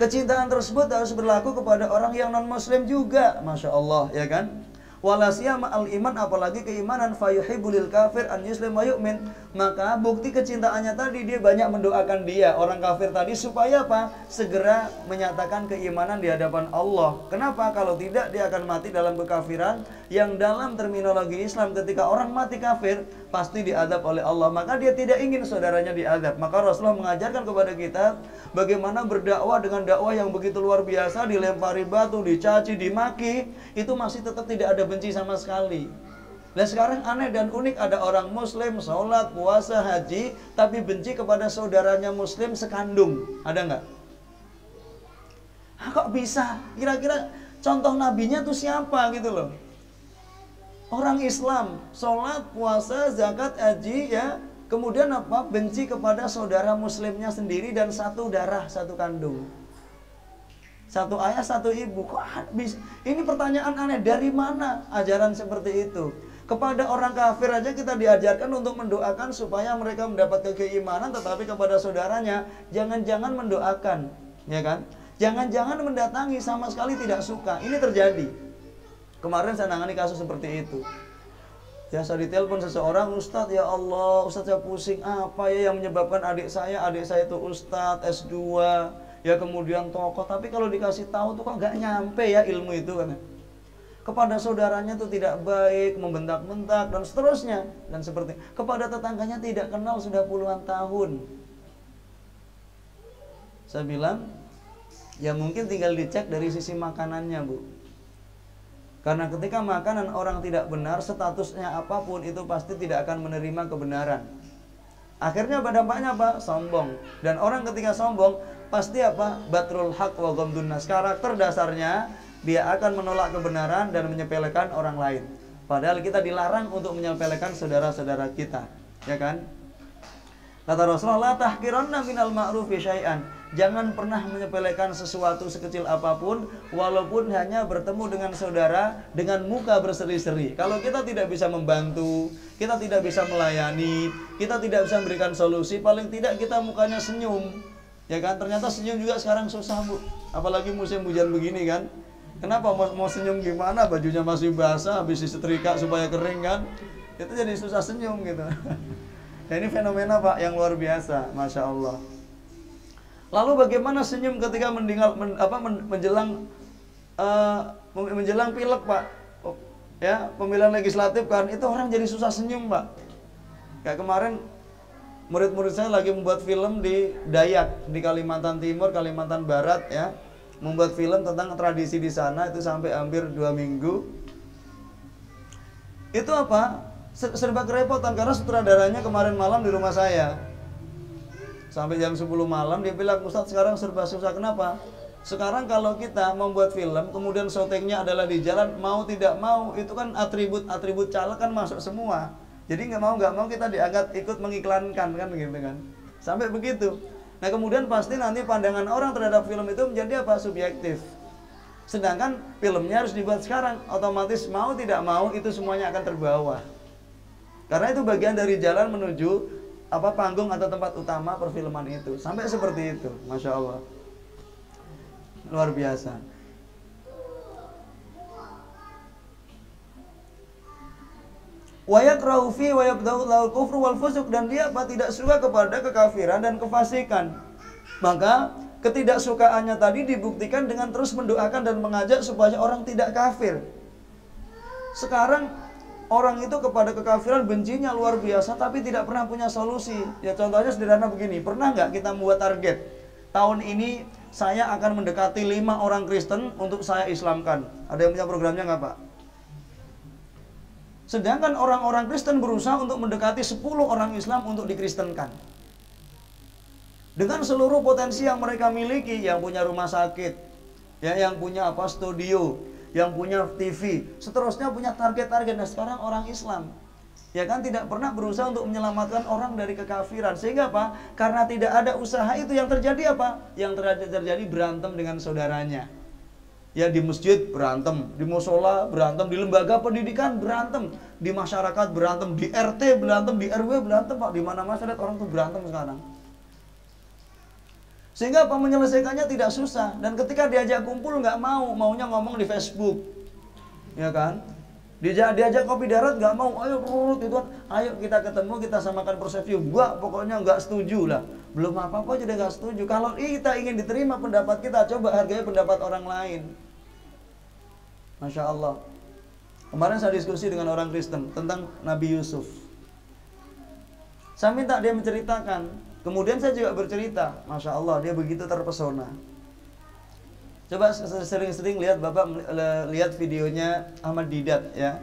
kecintaan tersebut harus berlaku kepada orang yang non muslim juga. Masya Allah, ya kan? Walasiyama al-iman, apalagi keimanan, fayuhibbulil kafir an yuslim wa yu'min. Maka bukti kecintaannya tadi, dia banyak mendoakan dia, orang kafir tadi, supaya apa? Segera menyatakan keimanan di hadapan Allah. Kenapa? Kalau tidak dia akan mati dalam kekafiran, yang dalam terminologi Islam ketika orang mati kafir pasti diadab oleh Allah. Maka dia tidak ingin saudaranya diadab. Maka Rasulullah mengajarkan kepada kita bagaimana berdakwah dengan dakwah yang begitu luar biasa, dilempari batu, dicaci, dimaki, itu masih tetap tidak ada benci sama sekali. Nah sekarang aneh dan unik, ada orang muslim, sholat, puasa, haji, tapi benci kepada saudaranya muslim sekandung. Ada nggak? Kok bisa? Kira-kira contoh nabinya tuh siapa gitu loh? Orang Islam, sholat, puasa, zakat, haji, ya, kemudian apa? Benci kepada saudara muslimnya sendiri dan satu darah, satu kandung. Satu ayah, satu ibu. Kok bisa? Ini pertanyaan aneh. Dari mana ajaran seperti itu? Kepada orang kafir aja kita diajarkan untuk mendoakan supaya mereka mendapatkan keimanan, tetapi kepada saudaranya jangan-jangan mendoakan, ya kan? Jangan-jangan mendatangi, sama sekali tidak suka. Ini terjadi. Kemarin saya nangani kasus seperti itu. Ya, saya ditelepon seseorang, Ustadz, ya Allah, Ustadz saya pusing, apa ya yang menyebabkan adik saya itu Ustadz S2, ya kemudian tokoh, tapi kalau dikasih tahu tuh kok nggak nyampe ya ilmu itu kan. Kepada saudaranya tuh tidak baik, membentak-bentak dan seterusnya, dan seperti kepada tetangganya tidak kenal sudah puluhan tahun. Saya bilang, ya mungkin tinggal dicek dari sisi makanannya, Bu. Karena ketika makanan orang tidak benar, statusnya apapun itu pasti tidak akan menerima kebenaran. Akhirnya dampaknya apa? Sombong. Dan orang ketika sombong pasti apa? Batrul haq wa ghamdun nas. Karakter dasarnya dia akan menolak kebenaran dan menyepelekan orang lain. Padahal kita dilarang untuk menyepelekan saudara-saudara kita, ya kan? Kata Rasulullah, la tahqiranna minal ma'rufi syai'an. Jangan pernah menyepelekan sesuatu sekecil apapun, walaupun hanya bertemu dengan saudara dengan muka berseri-seri. Kalau kita tidak bisa membantu, kita tidak bisa melayani, kita tidak bisa memberikan solusi, paling tidak kita mukanya senyum. Ya kan? Ternyata senyum juga sekarang susah, Bu. Apalagi musim hujan begini kan. Kenapa mau senyum gimana? Bajunya masih basah, habis disetrika supaya kering kan. Itu jadi susah senyum gitu. Nah, ini fenomena Pak yang luar biasa, Masya Allah. Lalu bagaimana senyum ketika menjelang pilek Pak? Ya, pemilihan legislatif kan, itu orang jadi susah senyum Pak. Kayak kemarin murid-murid saya lagi membuat film di Dayak, di Kalimantan Timur, Kalimantan Barat ya. Membuat film tentang tradisi di sana, itu sampai hampir 2 minggu. Itu apa? Serba kerepotan karena sutradaranya kemarin malam di rumah saya. Sampai jam 10 malam dia bilang, Ustadz sekarang serba susah. Kenapa? Sekarang kalau kita membuat film, kemudian syutingnya adalah di jalan, mau tidak mau, itu kan atribut caleg kan masuk semua. Jadi nggak mau kita diangkat ikut mengiklankan kan gitu kan. Sampai begitu. Nah kemudian pasti nanti pandangan orang terhadap film itu menjadi apa? Subjektif. Sedangkan filmnya harus dibuat sekarang, otomatis mau tidak mau itu semuanya akan terbawa. Karena itu bagian dari jalan menuju panggung atau tempat utama perfilman itu. Sampai seperti itu, Masya Allah. Luar biasa. Wayakrahu fi wayabda'u lahul kufru wal fusuk, dan dia tidak suka kepada kekafiran dan kefasikan. Maka ketidaksukaannya tadi dibuktikan dengan terus mendoakan dan mengajak supaya orang tidak kafir. Sekarang orang itu kepada kekafiran bencinya luar biasa, tapi tidak pernah punya solusi. Ya contohnya sederhana begini, pernah nggak kita membuat target, tahun ini saya akan mendekati 5 orang Kristen untuk saya Islamkan. Ada yang punya programnya nggak Pak? Sedangkan orang-orang Kristen berusaha untuk mendekati 10 orang Islam untuk dikristenkan. Dengan seluruh potensi yang mereka miliki, yang punya rumah sakit, ya, yang punya studio, yang punya TV, seterusnya punya target-target. Nah sekarang orang Islam, ya kan, tidak pernah berusaha untuk menyelamatkan orang dari kekafiran. Sehingga apa? Karena tidak ada usaha itu, yang terjadi apa? Yang terjadi berantem dengan saudaranya. Ya di masjid berantem, di musola berantem, di lembaga pendidikan berantem, di masyarakat berantem, di RT berantem, di RW berantem Pak. Di mana-mana saya lihat orang tuh berantem sekarang. Sehingga apa? Menyelesaikannya tidak susah. Dan ketika diajak kumpul nggak maunya ngomong di Facebook, ya kan? Diajak kopi darat nggak mau, ayo itu, ayo kita ketemu, kita samakan persepsi. Gua pokoknya nggak setuju lah. Belum apa-apa aja nggak setuju. Kalau kita ingin diterima pendapat kita, coba hargai pendapat orang lain. Masya Allah. Kemarin saya diskusi dengan orang Kristen tentang Nabi Yusuf. Saya minta dia menceritakan. Kemudian saya juga bercerita. Masya Allah, dia begitu terpesona. Coba sering-sering lihat lihat videonya Ahmad Didat ya.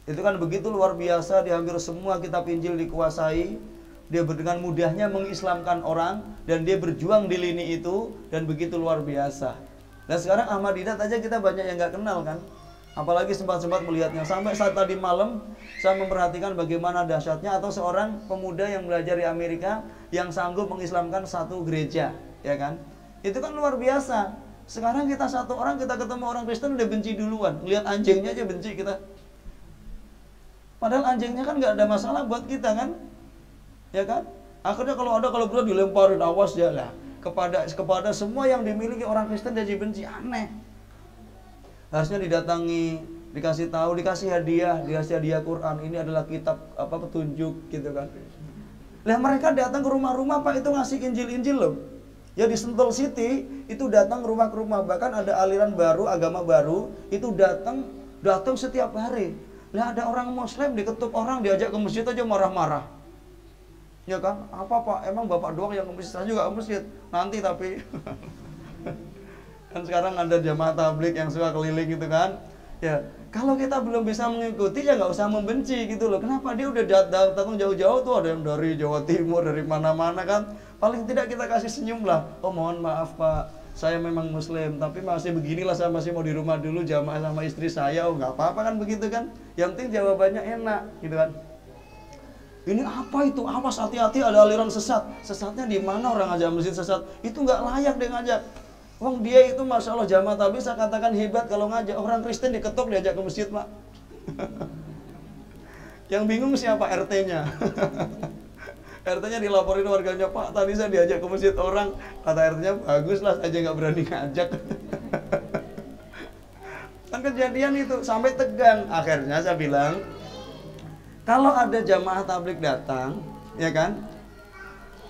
Itu kan begitu luar biasa, di hampir semua kitab Injil dikuasai. Dia dengan mudahnya mengislamkan orang, dan dia berjuang di lini itu, dan begitu luar biasa. Dan sekarang Ahmad Didat aja kita banyak yang nggak kenal kan. Apalagi sempat melihatnya. Sampai saat tadi malam saya memperhatikan bagaimana dahsyatnya, atau seorang pemuda yang belajar di Amerika yang sanggup mengislamkan satu gereja, ya kan. Itu kan luar biasa. Sekarang kita satu orang, kita ketemu orang Kristen udah benci duluan. Lihat anjingnya aja benci kita. Padahal anjingnya kan nggak ada masalah buat kita kan, ya kan. Akhirnya kalau berdua dilemparin, awas ya lah. Kepada semua yang dimiliki orang Kristen dia benci, aneh. Harusnya didatangi, dikasih tahu, dikasih hadiah Quran. Ini adalah kitab petunjuk gitu kan. Lah mereka datang ke rumah-rumah Pak, itu ngasih Injil loh. Ya di Sentul City itu datang rumah ke rumah, bahkan ada aliran baru, agama baru itu datang setiap hari. Lah ada orang Muslim diketuk orang, diajak ke masjid aja marah-marah. Ya kan? Apa Pak? Emang Bapak doang yang ke masjid? Saya juga ke masjid. Nanti tapi kan sekarang ada jamaah tablik yang suka keliling gitu kan. Ya, kalau kita belum bisa mengikuti ya nggak usah membenci gitu loh. Kenapa? Dia udah datang jauh-jauh tuh, ada yang dari Jawa Timur, dari mana-mana kan. Paling tidak kita kasih senyum lah. Oh mohon maaf Pak, saya memang Muslim, tapi masih beginilah, saya masih mau di rumah dulu jamaah sama istri saya. Oh nggak apa-apa kan begitu kan. Yang penting jawabannya enak gitu kan. Ini apa itu? Awas, hati-hati, ada aliran sesat. Sesatnya di mana orang ngajak masjid sesat? Itu nggak layak dia ngajak. Wong dia itu Masya Allah jamaah tabligh saya katakan hebat kalau ngajak. Orang Kristen diketuk diajak ke masjid Pak. Yang bingung siapa? RT-nya. RT-nya dilaporin warganya, Pak tadi saya diajak ke masjid orang. Kata RT-nya, bagus lah, aja nggak berani ngajak. Kan kejadian itu sampai tegang. Akhirnya saya bilang, kalau ada jamaah tabligh datang, ya kan,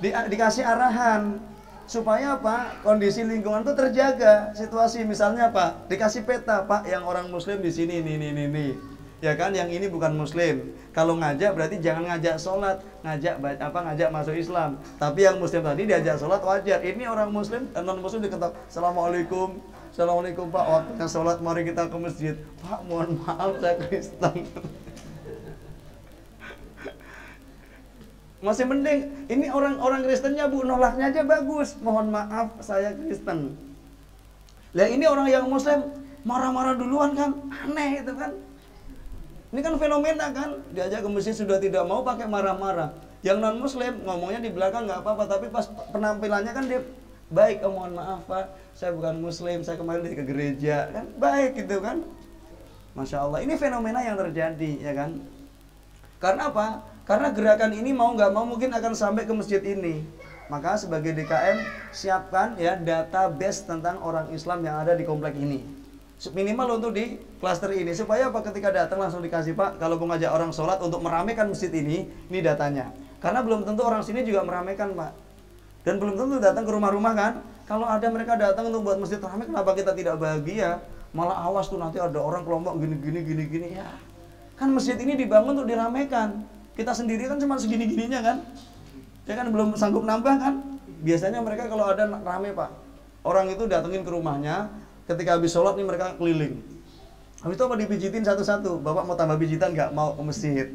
dikasih arahan supaya apa? Kondisi lingkungan itu terjaga, situasi misalnya Pak, dikasih peta Pak, yang orang Muslim di sini ini. Ya kan, yang ini bukan Muslim. Kalau ngajak berarti jangan ngajak sholat, ngajak masuk Islam. Tapi yang Muslim tadi diajak sholat wajar. Ini orang Muslim dan non Muslim diketok, Assalamualaikum Pak, waktunya sholat, mari kita ke masjid. Pak mohon maaf saya Kristen. Masih mending, ini orang-orang Kristennya Bu, nolaknya aja bagus. Mohon maaf, saya Kristen. Lah ini orang yang Muslim marah-marah duluan kan, aneh itu kan. Ini kan fenomena kan, diajak ke masjid sudah tidak mau pakai marah-marah. Yang non Muslim ngomongnya di belakang nggak apa-apa, tapi pas penampilannya kan dia baik. Oh mohon maaf Pak, saya bukan Muslim, saya kemarin ke gereja, kan baik gitu kan. Masya Allah, ini fenomena yang terjadi ya kan. Karena apa? Karena gerakan ini mau nggak mau mungkin akan sampai ke masjid ini. Maka sebagai DKM siapkan ya database tentang orang Islam yang ada di komplek ini. Minimal untuk di klaster ini supaya apa, ketika datang langsung dikasih Pak, kalau mau ngajak orang sholat untuk meramaikan masjid ini datanya. Karena belum tentu orang sini juga meramaikan Pak. Dan belum tentu datang ke rumah-rumah kan. Kalau ada mereka datang untuk buat masjid ramai, kenapa kita tidak bahagia? Malah awas tuh nanti ada orang kelompok gini ya. Kan masjid ini dibangun untuk diramaikan. Kita sendiri kan cuma segini-gininya kan. Ya kan belum sanggup nambah kan. Biasanya mereka kalau ada rame Pak, orang itu datengin ke rumahnya. Ketika habis sholat nih mereka keliling. Habis itu apa dipijitin satu-satu. Bapak mau tambah pijitan nggak? Mau ke masjid.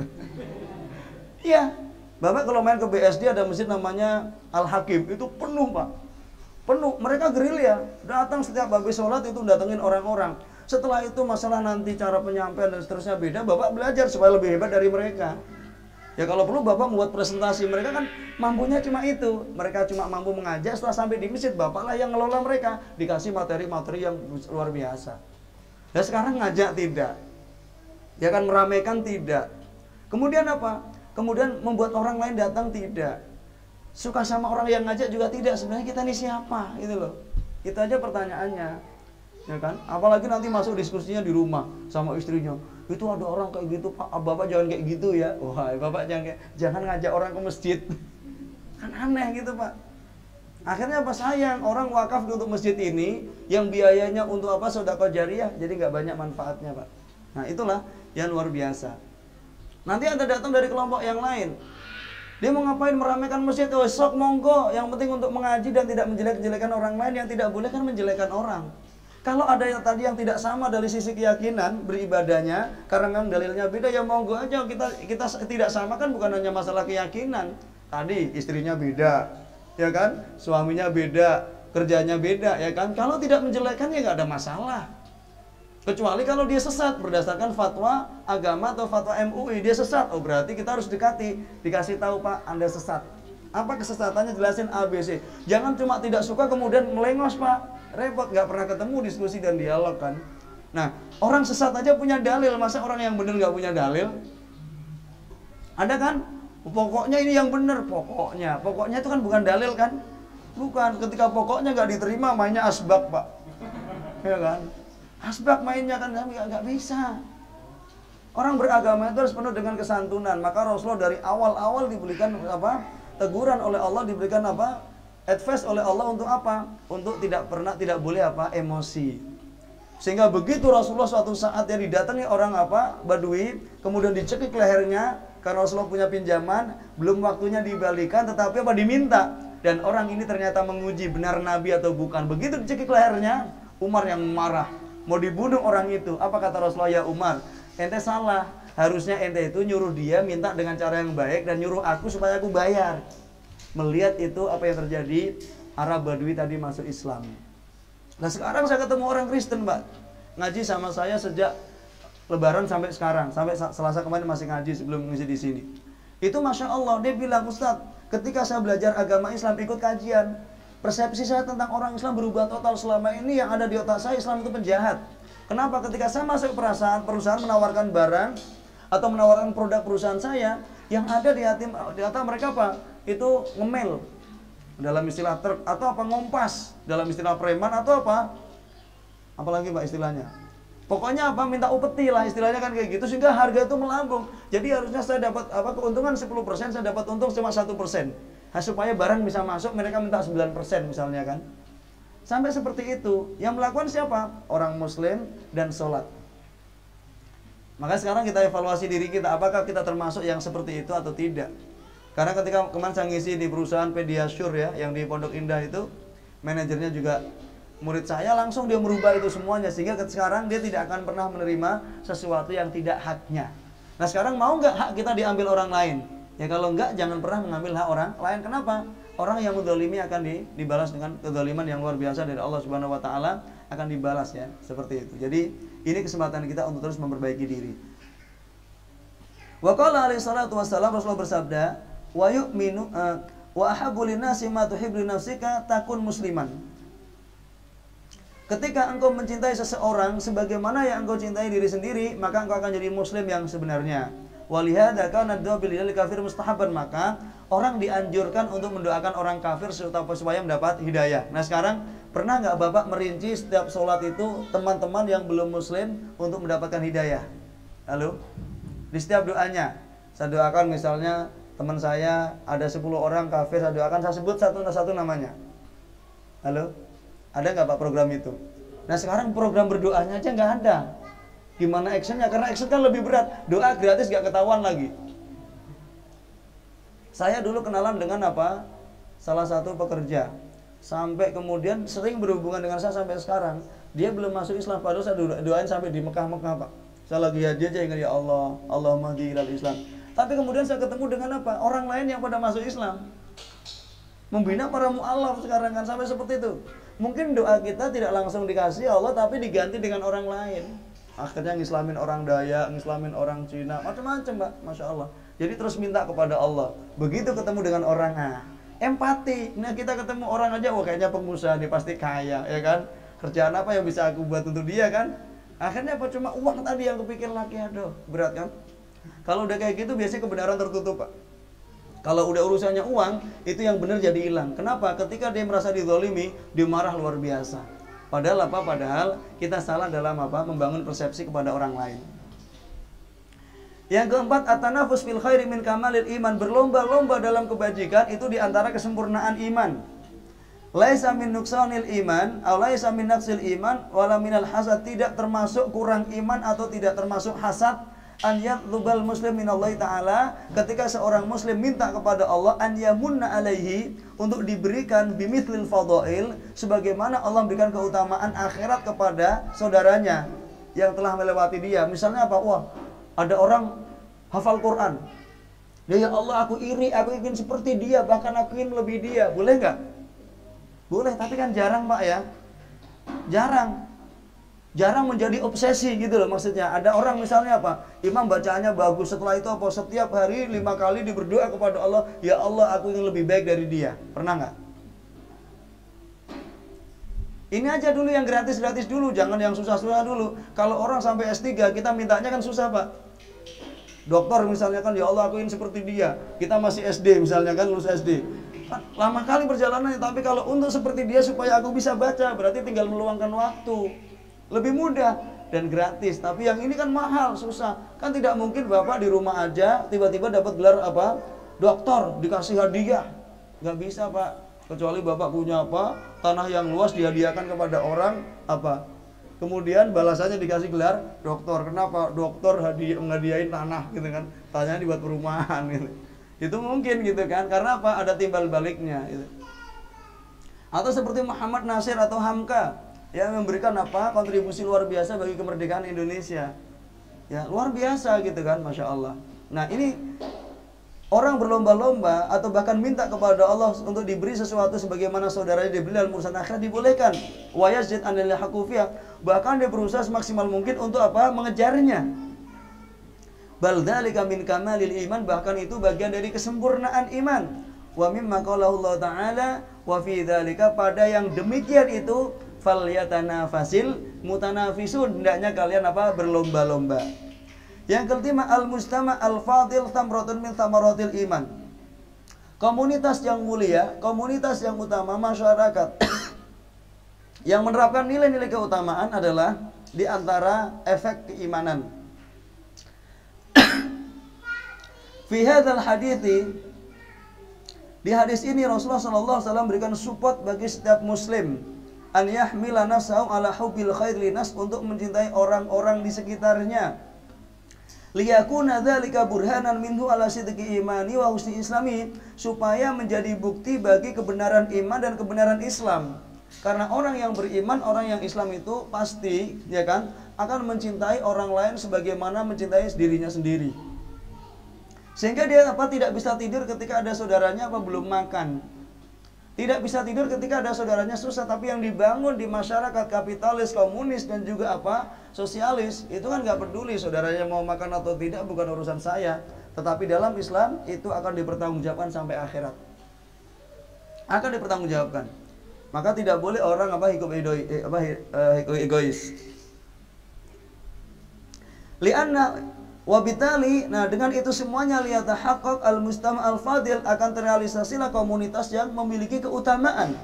Iya. Bapak kalau main ke BSD ada masjid namanya Al-Hakim. Itu penuh Pak. Penuh. Mereka gerilya. Datang setiap habis sholat itu datengin orang-orang. Setelah itu masalah nanti cara penyampaian dan seterusnya beda. Bapak belajar supaya lebih hebat dari mereka. Ya kalau perlu Bapak membuat presentasi. Mereka kan mampunya cuma itu. Mereka cuma mampu mengajak, setelah sampai di masjid Bapaklah yang ngelola mereka. Dikasih materi-materi yang luar biasa. Dan sekarang ngajak tidak. Ya kan meramaikan tidak. Kemudian apa? Kemudian membuat orang lain datang tidak. Suka sama orang yang ngajak juga tidak. Sebenarnya kita ini siapa? Gitu loh. Itu aja pertanyaannya. Ya kan? Apalagi nanti masuk diskusinya di rumah sama istrinya. Itu ada orang kayak gitu Pak, Bapak jangan kayak gitu ya. Wah, Bapak jangan ngajak orang ke masjid. Kan aneh gitu Pak. Akhirnya apa, sayang orang wakaf untuk masjid ini yang biayanya untuk apa, sedekah jariyah, jadi nggak banyak manfaatnya Pak. Nah itulah yang luar biasa. Nanti ada datang dari kelompok yang lain. Dia mau ngapain, meramaikan masjid? Oh sok monggo. Yang penting untuk mengaji dan tidak menjelek-jelekan orang lain. Yang tidak boleh kan menjelekan orang. Kalau ada yang tadi yang tidak sama dari sisi keyakinan beribadahnya, karena memang dalilnya beda, ya monggo aja. Kita tidak sama kan bukan hanya masalah keyakinan. Tadi istrinya beda, ya kan? Suaminya beda, kerjanya beda, ya kan? Kalau tidak menjelekkan ya nggak ada masalah. Kecuali kalau dia sesat berdasarkan fatwa agama atau fatwa MUI, dia sesat. Oh berarti kita harus dikasih tahu Pak, Anda sesat. Apa kesesatannya, jelasin ABC. Jangan cuma tidak suka kemudian melengos Pak. Repot, nggak pernah ketemu diskusi dan dialog kan. Nah, orang sesat aja punya dalil, masa orang yang benar nggak punya dalil? Ada kan? Pokoknya ini yang benar, pokoknya itu kan bukan dalil kan? Bukan. Ketika pokoknya nggak diterima, mainnya asbak Pak, ya kan? Asbak mainnya kan nggak bisa. Orang beragama itu harus penuh dengan kesantunan. Maka Rasulullah dari awal-awal diberikan apa? Teguran oleh Allah, diberikan apa? Advice oleh Allah untuk apa? Untuk tidak boleh apa? Emosi. Sehingga begitu Rasulullah suatu saat yang didatangi orang apa? Badui, kemudian dicekik lehernya karena Rasulullah punya pinjaman, belum waktunya dibalikan, tetapi apa? Diminta. Dan orang ini ternyata menguji benar nabi atau bukan. Begitu dicekik lehernya, Umar yang marah, mau dibunuh orang itu. Apa kata Rasulullah? Ya Umar, ente salah. Harusnya ente itu nyuruh dia minta dengan cara yang baik dan nyuruh aku supaya aku bayar. Melihat itu apa yang terjadi, Arab Badui tadi masuk Islam. Nah sekarang saya ketemu orang Kristen Mbak, ngaji sama saya sejak Lebaran sampai sekarang, sampai Selasa kemarin masih ngaji sebelum ngisi di sini. Itu Masya Allah, dia bilang, Ustadz, ketika saya belajar agama Islam ikut kajian, persepsi saya tentang orang Islam berubah total. Selama ini yang ada di otak saya, Islam itu penjahat. Kenapa? Ketika saya masuk perusahaan menawarkan barang atau menawarkan produk perusahaan saya, yang ada di hati mereka apa? Itu ngemil dalam istilah truk, atau apa, ngompas dalam istilah preman, atau apa, apalagi Pak istilahnya, pokoknya apa, minta upeti lah istilahnya kan kayak gitu, sehingga harga itu melambung. Jadi harusnya saya dapat apa, keuntungan 10%, saya dapat untung cuma 1%. Nah, supaya barang bisa masuk mereka minta 9% misalnya kan. Sampai seperti itu. Yang melakukan siapa? Orang Muslim dan sholat. Maka sekarang kita evaluasi diri kita, apakah kita termasuk yang seperti itu atau tidak. Karena ketika kemarin saya ngisi di perusahaan Pediasure ya, yang di Pondok Indah itu, manajernya juga murid saya, langsung dia merubah itu semuanya. Sehingga sekarang dia tidak akan pernah menerima sesuatu yang tidak haknya. Nah sekarang mau nggak hak kita diambil orang lain? Ya kalau enggak, jangan pernah mengambil hak orang lain. Kenapa? Orang yang menzalimi akan dibalas dengan kezaliman yang luar biasa dari Allah Subhanahu wa taala, akan dibalas ya, seperti itu. Jadi, ini kesempatan kita untuk terus memperbaiki diri. Wa qala alaihi salatu wassalam, Rasulullah bersabda, wa yu'minu wa ahabbu linnasi ma tuhibbu li nafsika takun musliman. Ketika engkau mencintai seseorang sebagaimana yang engkau cintai diri sendiri, maka engkau akan jadi muslim yang sebenarnya. Walihada kana doa bilil kafir mustahaban, maka orang dianjurkan untuk mendoakan orang kafir supaya mendapat hidayah. Nah sekarang pernah nggak Bapak merinci setiap sholat itu teman-teman yang belum muslim untuk mendapatkan hidayah? Halo? Di setiap doanya, saya doakan misalnya teman saya ada 10 orang kafir, saya doakan, saya sebut satu-satu namanya. Halo? Ada nggak Pak program itu? Nah sekarang program berdoanya aja nggak ada. Gimana actionnya? Karena action kan lebih berat. Doa gratis gak ketahuan lagi. Saya dulu kenalan dengan apa? Salah satu pekerja. Sampai kemudian sering berhubungan dengan saya sampai sekarang. Dia belum masuk Islam. Padahal saya doain sampai di Mekah-Mekah Pak. Saya lagi haji aja ingat ya Allah, Allahumma hdi ilal Islam. Tapi kemudian saya ketemu dengan apa? Orang lain yang pada masuk Islam. Membina para mu'alaf sekarang kan sampai seperti itu. Mungkin doa kita tidak langsung dikasih Allah, tapi diganti dengan orang lain. Akhirnya ngislamin orang Dayak, ngislamin orang Cina, macam-macam Mbak, Masya Allah. Jadi terus minta kepada Allah. Begitu ketemu dengan orang, empati. Nah kita ketemu orang aja, wah kayaknya pengusaha, dia pasti kaya, ya kan? Kerjaan apa yang bisa aku buat untuk dia kan? Akhirnya apa cuma uang tadi yang kepikir lagi, aduh berat kan? Kalau udah kayak gitu biasanya kebenaran tertutup Pak. Kalau udah urusannya uang, itu yang benar jadi hilang. Kenapa? Ketika dia merasa dizalimi, dia marah luar biasa. Padahal apa? Padahal kita salah dalam apa? Membangun persepsi kepada orang lain. Yang keempat, at-tanafus fil khairi min kamalil iman. Berlomba-lomba dalam kebajikan itu diantara kesempurnaan iman. Laisa min nuqsanil iman, aw laisa min naqsil iman, wala minal hasad. Tidak termasuk kurang iman atau tidak termasuk hasad. An yatlubal muslim minallahi ta'ala, ketika seorang muslim minta kepada Allah an yamunna alaihi, untuk diberikan bimithlil fadail, sebagaimana Allah memberikan keutamaan akhirat kepada saudaranya yang telah melewati dia. Misalnya apa? Wah, ada orang hafal Quran. Ya Allah, aku iri, aku ingin seperti dia, bahkan aku ingin lebih dia. Boleh nggak? Boleh, tapi kan jarang Pak ya. Jarang menjadi obsesi gitu loh maksudnya. Ada orang misalnya apa? Imam bacaannya bagus, setelah itu apa? Setiap hari 5 kali dia berdoa kepada Allah, ya Allah aku ingin lebih baik dari dia. Pernah nggak? Ini aja dulu yang gratis-gratis dulu, jangan yang susah-susah dulu. Kalau orang sampai S3 kita mintanya kan susah Pak. Dokter misalnya kan, ya Allah aku ingin seperti dia. Kita masih SD misalnya kan, lulus SD. Lama kali perjalanannya, tapi kalau untuk seperti dia supaya aku bisa baca, berarti tinggal meluangkan waktu. Lebih mudah dan gratis. Tapi yang ini kan mahal, susah. Kan tidak mungkin Bapak di rumah aja tiba-tiba dapat gelar apa? Doktor, dikasih hadiah. Nggak bisa Pak. Kecuali Bapak punya apa? Tanah yang luas dihadiahkan kepada orang apa? Kemudian balasannya dikasih gelar doktor. Kenapa? Doktor ngehadiahin tanah gitu kan. Tanahnya dibuat perumahan gitu. Itu mungkin gitu kan. Karena apa? Ada timbal baliknya gitu. Atau seperti Muhammad Nasir atau Hamka yang memberikan apa? Kontribusi luar biasa bagi kemerdekaan Indonesia. Ya, luar biasa gitu kan, Masya Allah. Nah, ini orang berlomba-lomba atau bahkan minta kepada Allah untuk diberi sesuatu sebagaimana saudaranya diberi dalam urusan akhirat dibolehkan. Wa yazid anil haqufiyah. Bahkan dia berusaha semaksimal mungkin untuk apa? Mengejarnya. Bal dzalika min kamalil iman, bahkan itu bagian dari kesempurnaan iman. Wa mimma qalahu Allah Ta'ala wa fi dzalika, pada yang demikian itu falyatanafasil mutanafisun, hendaknya kalian apa? Berlomba-lomba. Yang kelima, al-mujtama al-fadil thamratun min thamaratil iman. Komunitas yang mulia, komunitas yang utama, masyarakat yang menerapkan nilai-nilai keutamaan adalah di antara efek keimanan. Fi hadzal hadithi, di hadis ini Rasulullah SAW berikan support bagi setiap muslim an yahmila nafsahu ala hubbil khair linas, untuk mencintai orang-orang di sekitarnya. Liyakuna dzalika burhanan minhu ala sidqi imani wa husni islami, supaya menjadi bukti bagi kebenaran iman dan kebenaran Islam. Karena orang yang beriman, orang yang Islam itu pasti ya kan akan mencintai orang lain sebagaimana mencintai dirinya sendiri. Sehingga dia apa, tidak bisa tidur ketika ada saudaranya apa belum makan. Tidak bisa tidur ketika ada saudaranya susah. Tapi yang dibangun di masyarakat kapitalis, komunis, dan juga apa, sosialis, itu kan nggak peduli saudaranya mau makan atau tidak, bukan urusan saya. Tetapi dalam Islam itu akan dipertanggungjawabkan sampai akhirat. Akan dipertanggungjawabkan. Maka tidak boleh orang apa hidup egois. Lianna wabitali, nah dengan itu semuanya liyatahaqqaq al-mustama' al-fadil, akan terrealisasilah komunitas yang memiliki keutamaan.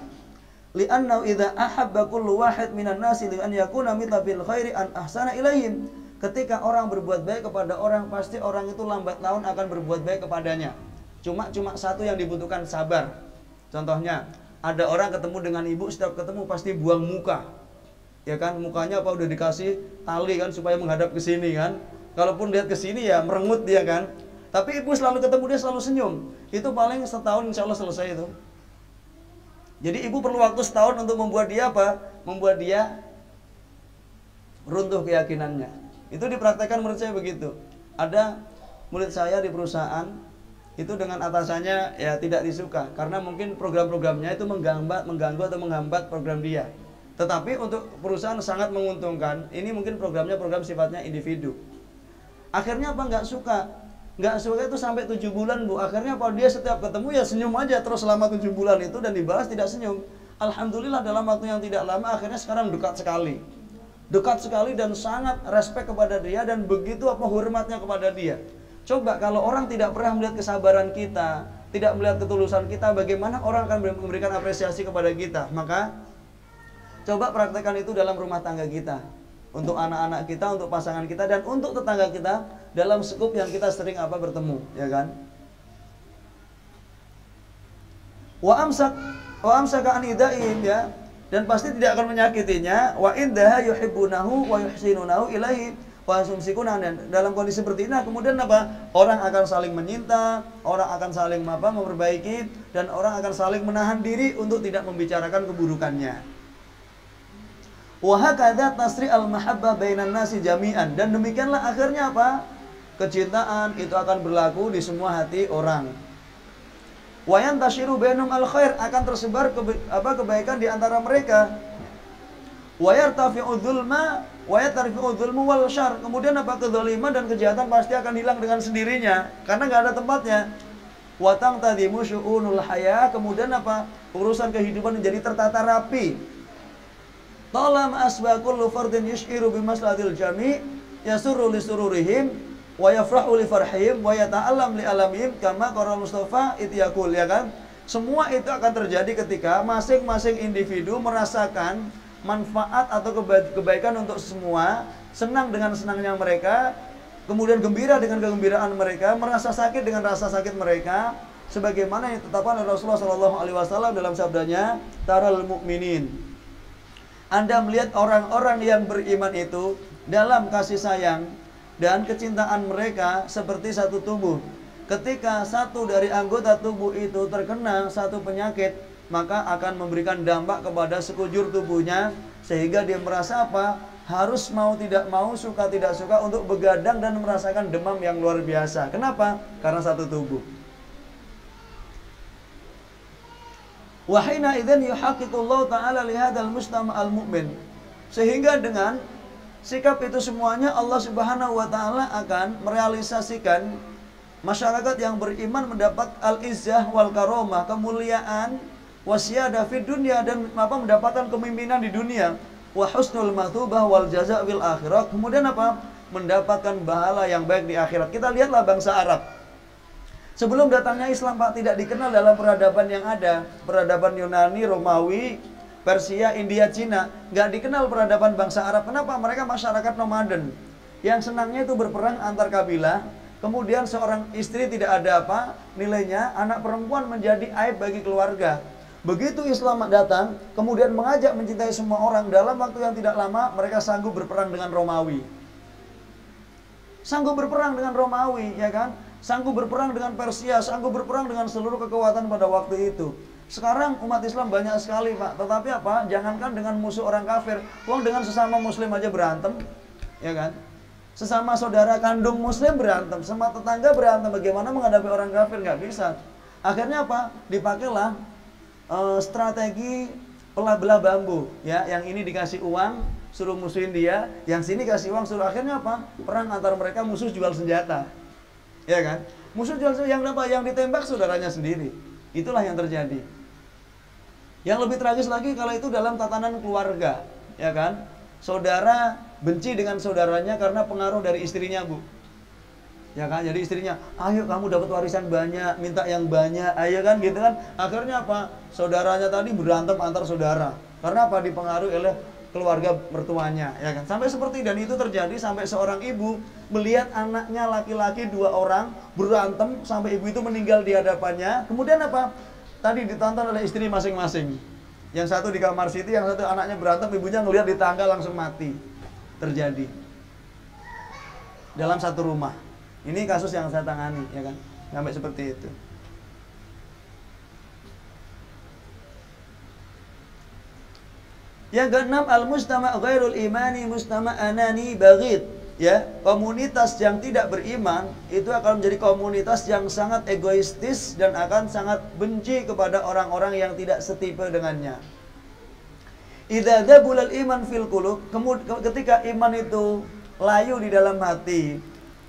Lianna idza ahabba kullu wahid minan nasi li an yakuna mithla bil khairi an ahsana ilaihim. Ketika orang berbuat baik kepada orang, pasti orang itu lambat laun akan berbuat baik kepadanya. Cuma satu yang dibutuhkan, sabar. Contohnya, ada orang ketemu dengan ibu, setiap ketemu pasti buang muka. Ya kan, mukanya apa udah dikasih tali kan supaya menghadap ke sini kan. Kalaupun lihat ke sini ya merengut dia kan. Tapi ibu selalu ketemu dia selalu senyum. Itu paling setahun insya Allah selesai itu. Jadi ibu perlu waktu setahun untuk membuat dia apa? Membuat dia runtuh keyakinannya. Itu dipraktekkan menurut saya begitu. Ada murid saya di perusahaan, itu dengan atasannya ya tidak disuka. Karena mungkin program-programnya itu mengganggu atau menghambat program dia. Tetapi untuk perusahaan sangat menguntungkan. Ini mungkin programnya program sifatnya individu. Akhirnya apa, nggak suka itu sampai 7 bulan Bu. Akhirnya apa, dia setiap ketemu ya senyum aja terus selama 7 bulan itu, dan dibahas tidak senyum. Alhamdulillah dalam waktu yang tidak lama akhirnya sekarang dekat sekali dan sangat respect kepada dia, dan begitu apa hormatnya kepada dia. Coba kalau orang tidak pernah melihat kesabaran kita, tidak melihat ketulusan kita, bagaimana orang akan memberikan apresiasi kepada kita? Maka coba praktekkan itu dalam rumah tangga kita, untuk anak-anak kita, untuk pasangan kita, dan untuk tetangga kita dalam skup yang kita sering apa bertemu, ya kan? Wa amsaka an idaihim, ya, dan pasti tidak akan menyakitinya. Wa indaha yuhibbunahu wa yuhsinunahu ilaihi wa yumsikuna. Dalam kondisi seperti ini kemudian apa? Orang akan saling menyinta, orang akan saling apa memperbaiki, dan orang akan saling menahan diri untuk tidak membicarakan keburukannya. Wa hakadha tasri al-mahabbah bainan nasi jami'an, dan demikianlah akhirnya apa? Kecintaan itu akan berlaku di semua hati orang. Wa yantashiru bainum al-khair, akan tersebar kebaikan di antara mereka. Wa yartafi'u dzulma wa yatarfi'u dzulmu wal syarr, kemudian apa, kedzaliman dan kejahatan pasti akan hilang dengan sendirinya karena nggak ada tempatnya. Wa tangtadimu syu'unul haya, kemudian apa? Urusan kehidupan menjadi tertata rapi. Talama asba kullu fardin yushiru bimaslahatil jami' yasurru li sururihim wa yafrahu li farhihim wa yata'allam li alamihim kama qala Mustafa ityaqul, ya kan? Semua itu akan terjadi ketika masing-masing individu merasakan manfaat atau kebaikan untuk semua, senang dengan senangnya mereka, kemudian gembira dengan kegembiraan mereka, merasa sakit dengan rasa sakit mereka, sebagaimana yang ditetapkan oleh Rasulullah SAW dalam sabdanya, taral mu'minin, Anda melihat orang-orang yang beriman itu dalam kasih sayang dan kecintaan mereka seperti satu tubuh. Ketika satu dari anggota tubuh itu terkena satu penyakit, maka akan memberikan dampak kepada sekujur tubuhnya, sehingga dia merasa apa? Harus mau tidak mau, suka tidak suka untuk begadang dan merasakan demam yang luar biasa. Kenapa? Karena satu tubuh. Wahina idzan yuhaqqiqullahu ta'ala li hadzal mujtama' al-mu'min. Sehingga dengan sikap itu semuanya Allah Subhanahu wa taala akan merealisasikan masyarakat yang beriman mendapat al-izzah wal karomah, kemuliaan, wasiyada fid dunya, dan apa, mendapatkan kepemimpinan di dunia, wa husnul matsubah wal jazaa' fil akhirah, kemudian apa, mendapatkan pahala yang baik di akhirat. Kita lihatlah bangsa Arab. Sebelum datangnya Islam, Pak, tidak dikenal dalam peradaban yang ada. Peradaban Yunani, Romawi, Persia, India, Cina, nggak dikenal peradaban bangsa Arab. Kenapa? Mereka masyarakat nomaden yang senangnya itu berperang antar kabilah. Kemudian seorang istri tidak ada apa nilainya, anak perempuan menjadi aib bagi keluarga. Begitu Islam datang, kemudian mengajak mencintai semua orang, dalam waktu yang tidak lama mereka sanggup berperang dengan Romawi. Sanggup berperang dengan Romawi, ya kan? Sanggup berperang dengan Persia, sanggup berperang dengan seluruh kekuatan pada waktu itu. Sekarang umat Islam banyak sekali, Pak. Tetapi apa? Jangankan dengan musuh orang kafir, uang dengan sesama muslim aja berantem, ya kan? Sesama saudara kandung muslim berantem, sama tetangga berantem, bagaimana menghadapi orang kafir? Nggak bisa. Akhirnya apa? Dipakailah strategi belah bambu, ya. Yang ini dikasih uang, suruh musuhin dia, yang sini kasih uang, suruh. Akhirnya apa? Perang antar mereka, musuh jual senjata, ya kan? Musuh jual senjata, yang apa? Yang ditembak saudaranya sendiri. Itulah yang terjadi. Yang lebih tragis lagi kalau itu dalam tatanan keluarga, ya kan? Saudara benci dengan saudaranya karena pengaruh dari istrinya, Bu. Ya kan? Jadi istrinya, ayo kamu dapat warisan banyak, minta yang banyak, ayo kan gitu kan. Akhirnya apa? Saudaranya tadi berantem antar saudara. Karena apa? Dipengaruhi oleh keluarga mertuanya, ya kan? Sampai seperti, dan itu terjadi sampai seorang ibu melihat anaknya laki-laki 2 orang berantem sampai ibu itu meninggal di hadapannya. Kemudian apa? Tadi ditonton oleh istri masing-masing. Yang satu di kamar situ, yang satu anaknya berantem, ibunya ngelihat di tangga langsung mati. Terjadi dalam satu rumah. Ini kasus yang saya tangani, ya kan? Sampai seperti itu. Yang keenam, al-mujtama' ghairul imani mujtama' anani baghid. Ya, komunitas yang tidak beriman itu akan menjadi komunitas yang sangat egoistis dan akan sangat benci kepada orang-orang yang tidak setipe dengannya. Idza dzabulal iman fil qulub, ketika iman itu layu di dalam hati,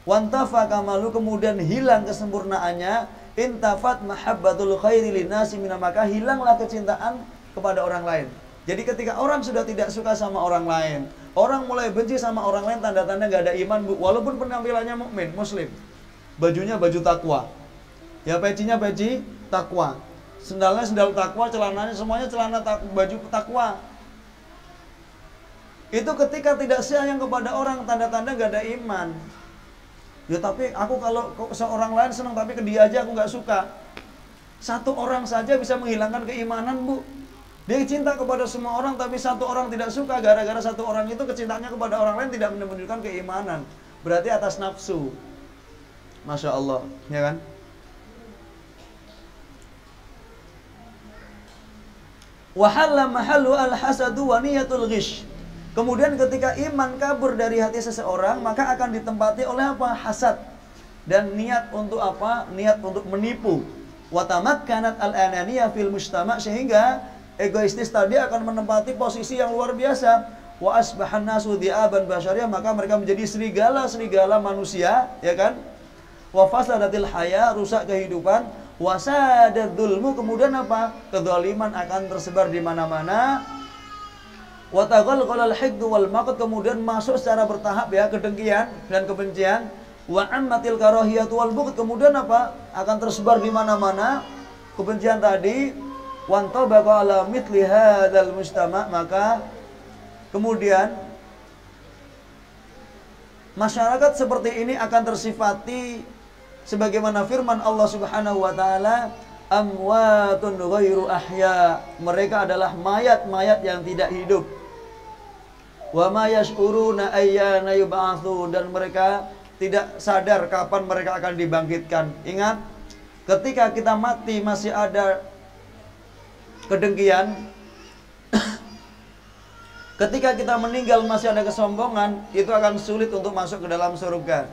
wantafa kamalu, kemudian hilang kesempurnaannya, intafat mahabbatul khairi linnasi minna, maka hilanglah kecintaan kepada orang lain. Jadi ketika orang sudah tidak suka sama orang lain, orang mulai benci sama orang lain, tanda-tanda gak ada iman, Bu. Walaupun penampilannya mukmin, muslim, bajunya baju takwa, ya, pecinya peci takwa, sendalnya sendal takwa, celananya semuanya celana baju takwa. Itu ketika tidak sayang kepada orang, tanda-tanda gak ada iman. Ya tapi aku kalau seorang lain senang, tapi ke dia aja aku gak suka. Satu orang saja bisa menghilangkan keimanan, Bu. Dia cinta kepada semua orang, tapi satu orang tidak suka. Gara-gara satu orang itu kecintaannya kepada orang lain tidak menunjukkan keimanan. Berarti atas nafsu. Masya Allah, ya kan? Wahalla mahallu al-hasadu wa niyatul ghish. Kemudian ketika iman kabur dari hati seseorang, maka akan ditempati oleh apa? Hasad. Dan niat untuk apa? Niat untuk menipu. Wa tamakkanat al-ananiyah fil mujtama', sehingga egoistis tadi akan menempati posisi yang luar biasa. Wa asbahan nasu dhi'aban basyariyah, maka mereka menjadi serigala-serigala manusia, ya kan? Wa fasadatil haya, rusak kehidupan. Wa sadadzulmu, kemudian apa? Kedzaliman akan tersebar di mana-mana. Wa taghalghalal hiqdu wal maqt, kemudian masuk secara bertahap, ya, kedengkian dan kebencian. Wa ammatil karahiyatu wal bughd, kemudian apa? Akan tersebar di mana-mana kebencian tadi. Wantabaqa ala mithli hadzal mujtama', maka kemudian masyarakat seperti ini akan tersifati sebagaimana firman Allah Subhanahu wa taala, amwatun ghairu ahya, mereka adalah mayat-mayat yang tidak hidup. Wa ma yash'uruna ayyana yub'atsun, dan mereka tidak sadar kapan mereka akan dibangkitkan. Ingat, ketika kita mati masih ada kedengkian, ketika kita meninggal masih ada kesombongan, itu akan sulit untuk masuk ke dalam surga.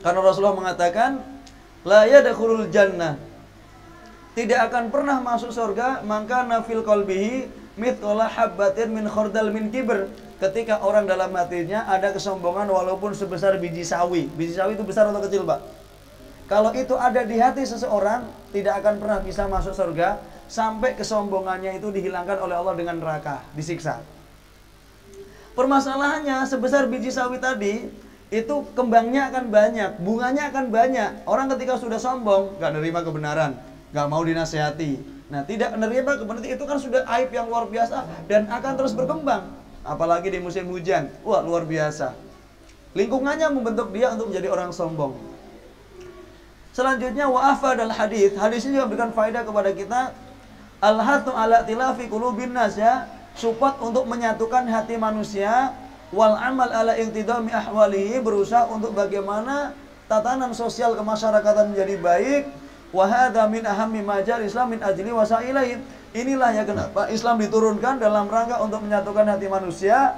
Karena Rasulullah mengatakan, la yadkhulul jannah, tidak akan pernah masuk surga, maka nafil qalbihi mithqala habbatin min khardal min kibr, ketika orang dalam hatinya ada kesombongan walaupun sebesar biji sawi. Biji sawi itu besar atau kecil, Pak? Kalau itu ada di hati seseorang, tidak akan pernah bisa masuk surga sampai kesombongannya itu dihilangkan oleh Allah dengan neraka, disiksa. Permasalahannya, sebesar biji sawi tadi, itu kembangnya akan banyak, bunganya akan banyak. Orang ketika sudah sombong, gak nerima kebenaran, gak mau dinasehati. Nah, tidak menerima kebenaran itu kan sudah aib yang luar biasa dan akan terus berkembang. Apalagi di musim hujan, wah luar biasa. Lingkungannya membentuk dia untuk menjadi orang sombong. Selanjutnya wa'afad al-hadith. Hadis ini juga memberikan faedah kepada kita. Al-hatu ala tilafi qulubin nas, ya. Support untuk menyatukan hati manusia. Wal amal ala intidami ahwalihi, berusaha untuk bagaimana tatanan sosial kemasyarakatan menjadi baik. Wa hadza min ahammi majar Islam min ajli wasailain. Inilah ya kenapa Islam diturunkan dalam rangka untuk menyatukan hati manusia.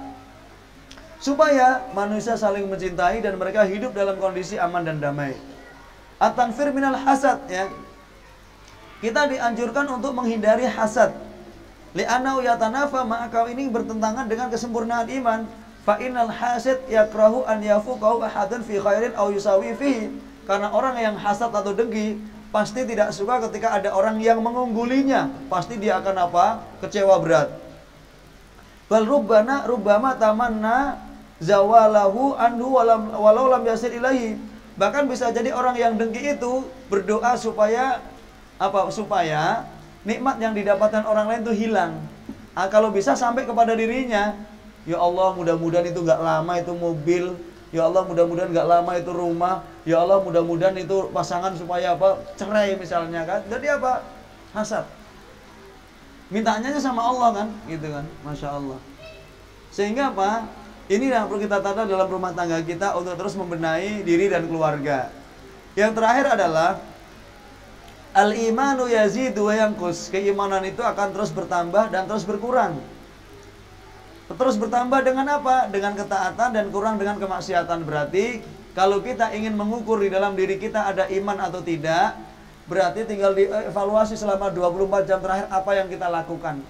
supaya manusia saling mencintai dan mereka hidup dalam kondisi aman dan damai. At-tanfir minal hasad, ya. Kita dianjurkan untuk menghindari hasad. Li'annahu yatanafa ma'akau, ini bertentangan dengan kesempurnaan iman. Fa innal hasid yakrahu an yafuqahu ahadun fi khairin aw yusawi fihi. Karena orang yang hasad atau dengki pasti tidak suka ketika ada orang yang mengunggulinya. Pasti dia akan apa? Kecewa berat. Bal rubbama tamanna zawalahu anhu walau lam yasir ilahi. Bahkan bisa jadi orang yang dengki itu berdoa supaya apa? Supaya nikmat yang didapatkan orang lain itu hilang. Kalau bisa sampai kepada dirinya, ya Allah mudah-mudahan itu gak lama itu mobil, ya Allah mudah-mudahan gak lama itu rumah, ya Allah mudah-mudahan itu pasangan supaya apa? Cerai misalnya kan. Jadi apa? Hasad. Mintanya sama Allah kan, gitu kan. Masya Allah. Sehingga apa? Ini yang perlu kita tata dalam rumah tangga kita untuk terus membenahi diri dan keluarga. Yang terakhir adalah al-imanu yazidu wa yanqus. Keimanan itu akan terus bertambah dan terus berkurang. Terus bertambah dengan apa? Dengan ketaatan dan kurang dengan kemaksiatan. Berarti kalau kita ingin mengukur di dalam diri kita ada iman atau tidak, berarti tinggal dievaluasi selama 24 jam terakhir apa yang kita lakukan.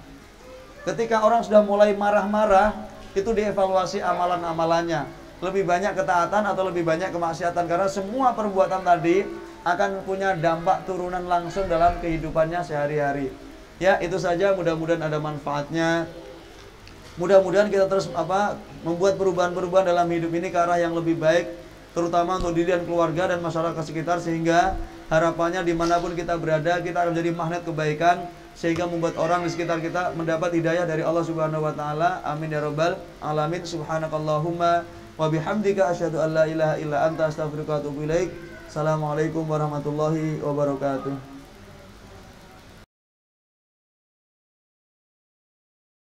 Ketika orang sudah mulai marah-marah, itu dievaluasi amalan-amalannya. Lebih banyak ketaatan atau lebih banyak kemaksiatan. Karena semua perbuatan tadi akan punya dampak turunan langsung dalam kehidupannya sehari-hari. Ya, itu saja, mudah-mudahan ada manfaatnya. Mudah-mudahan kita terus membuat perubahan-perubahan dalam hidup ini ke arah yang lebih baik, terutama untuk diri dan keluarga dan masyarakat sekitar, sehingga harapannya dimanapun kita berada, kita akan menjadi magnet kebaikan, sehingga membuat orang di sekitar kita mendapat hidayah dari Allah Subhanahu wa taala. Amin ya rabbal alamin. Subhanakallahumma wa bihamdika asyhadu an la ilaha illa anta astaghfiruka wa atubu ilaik. Assalamualaikum warahmatullahi wabarakatuh.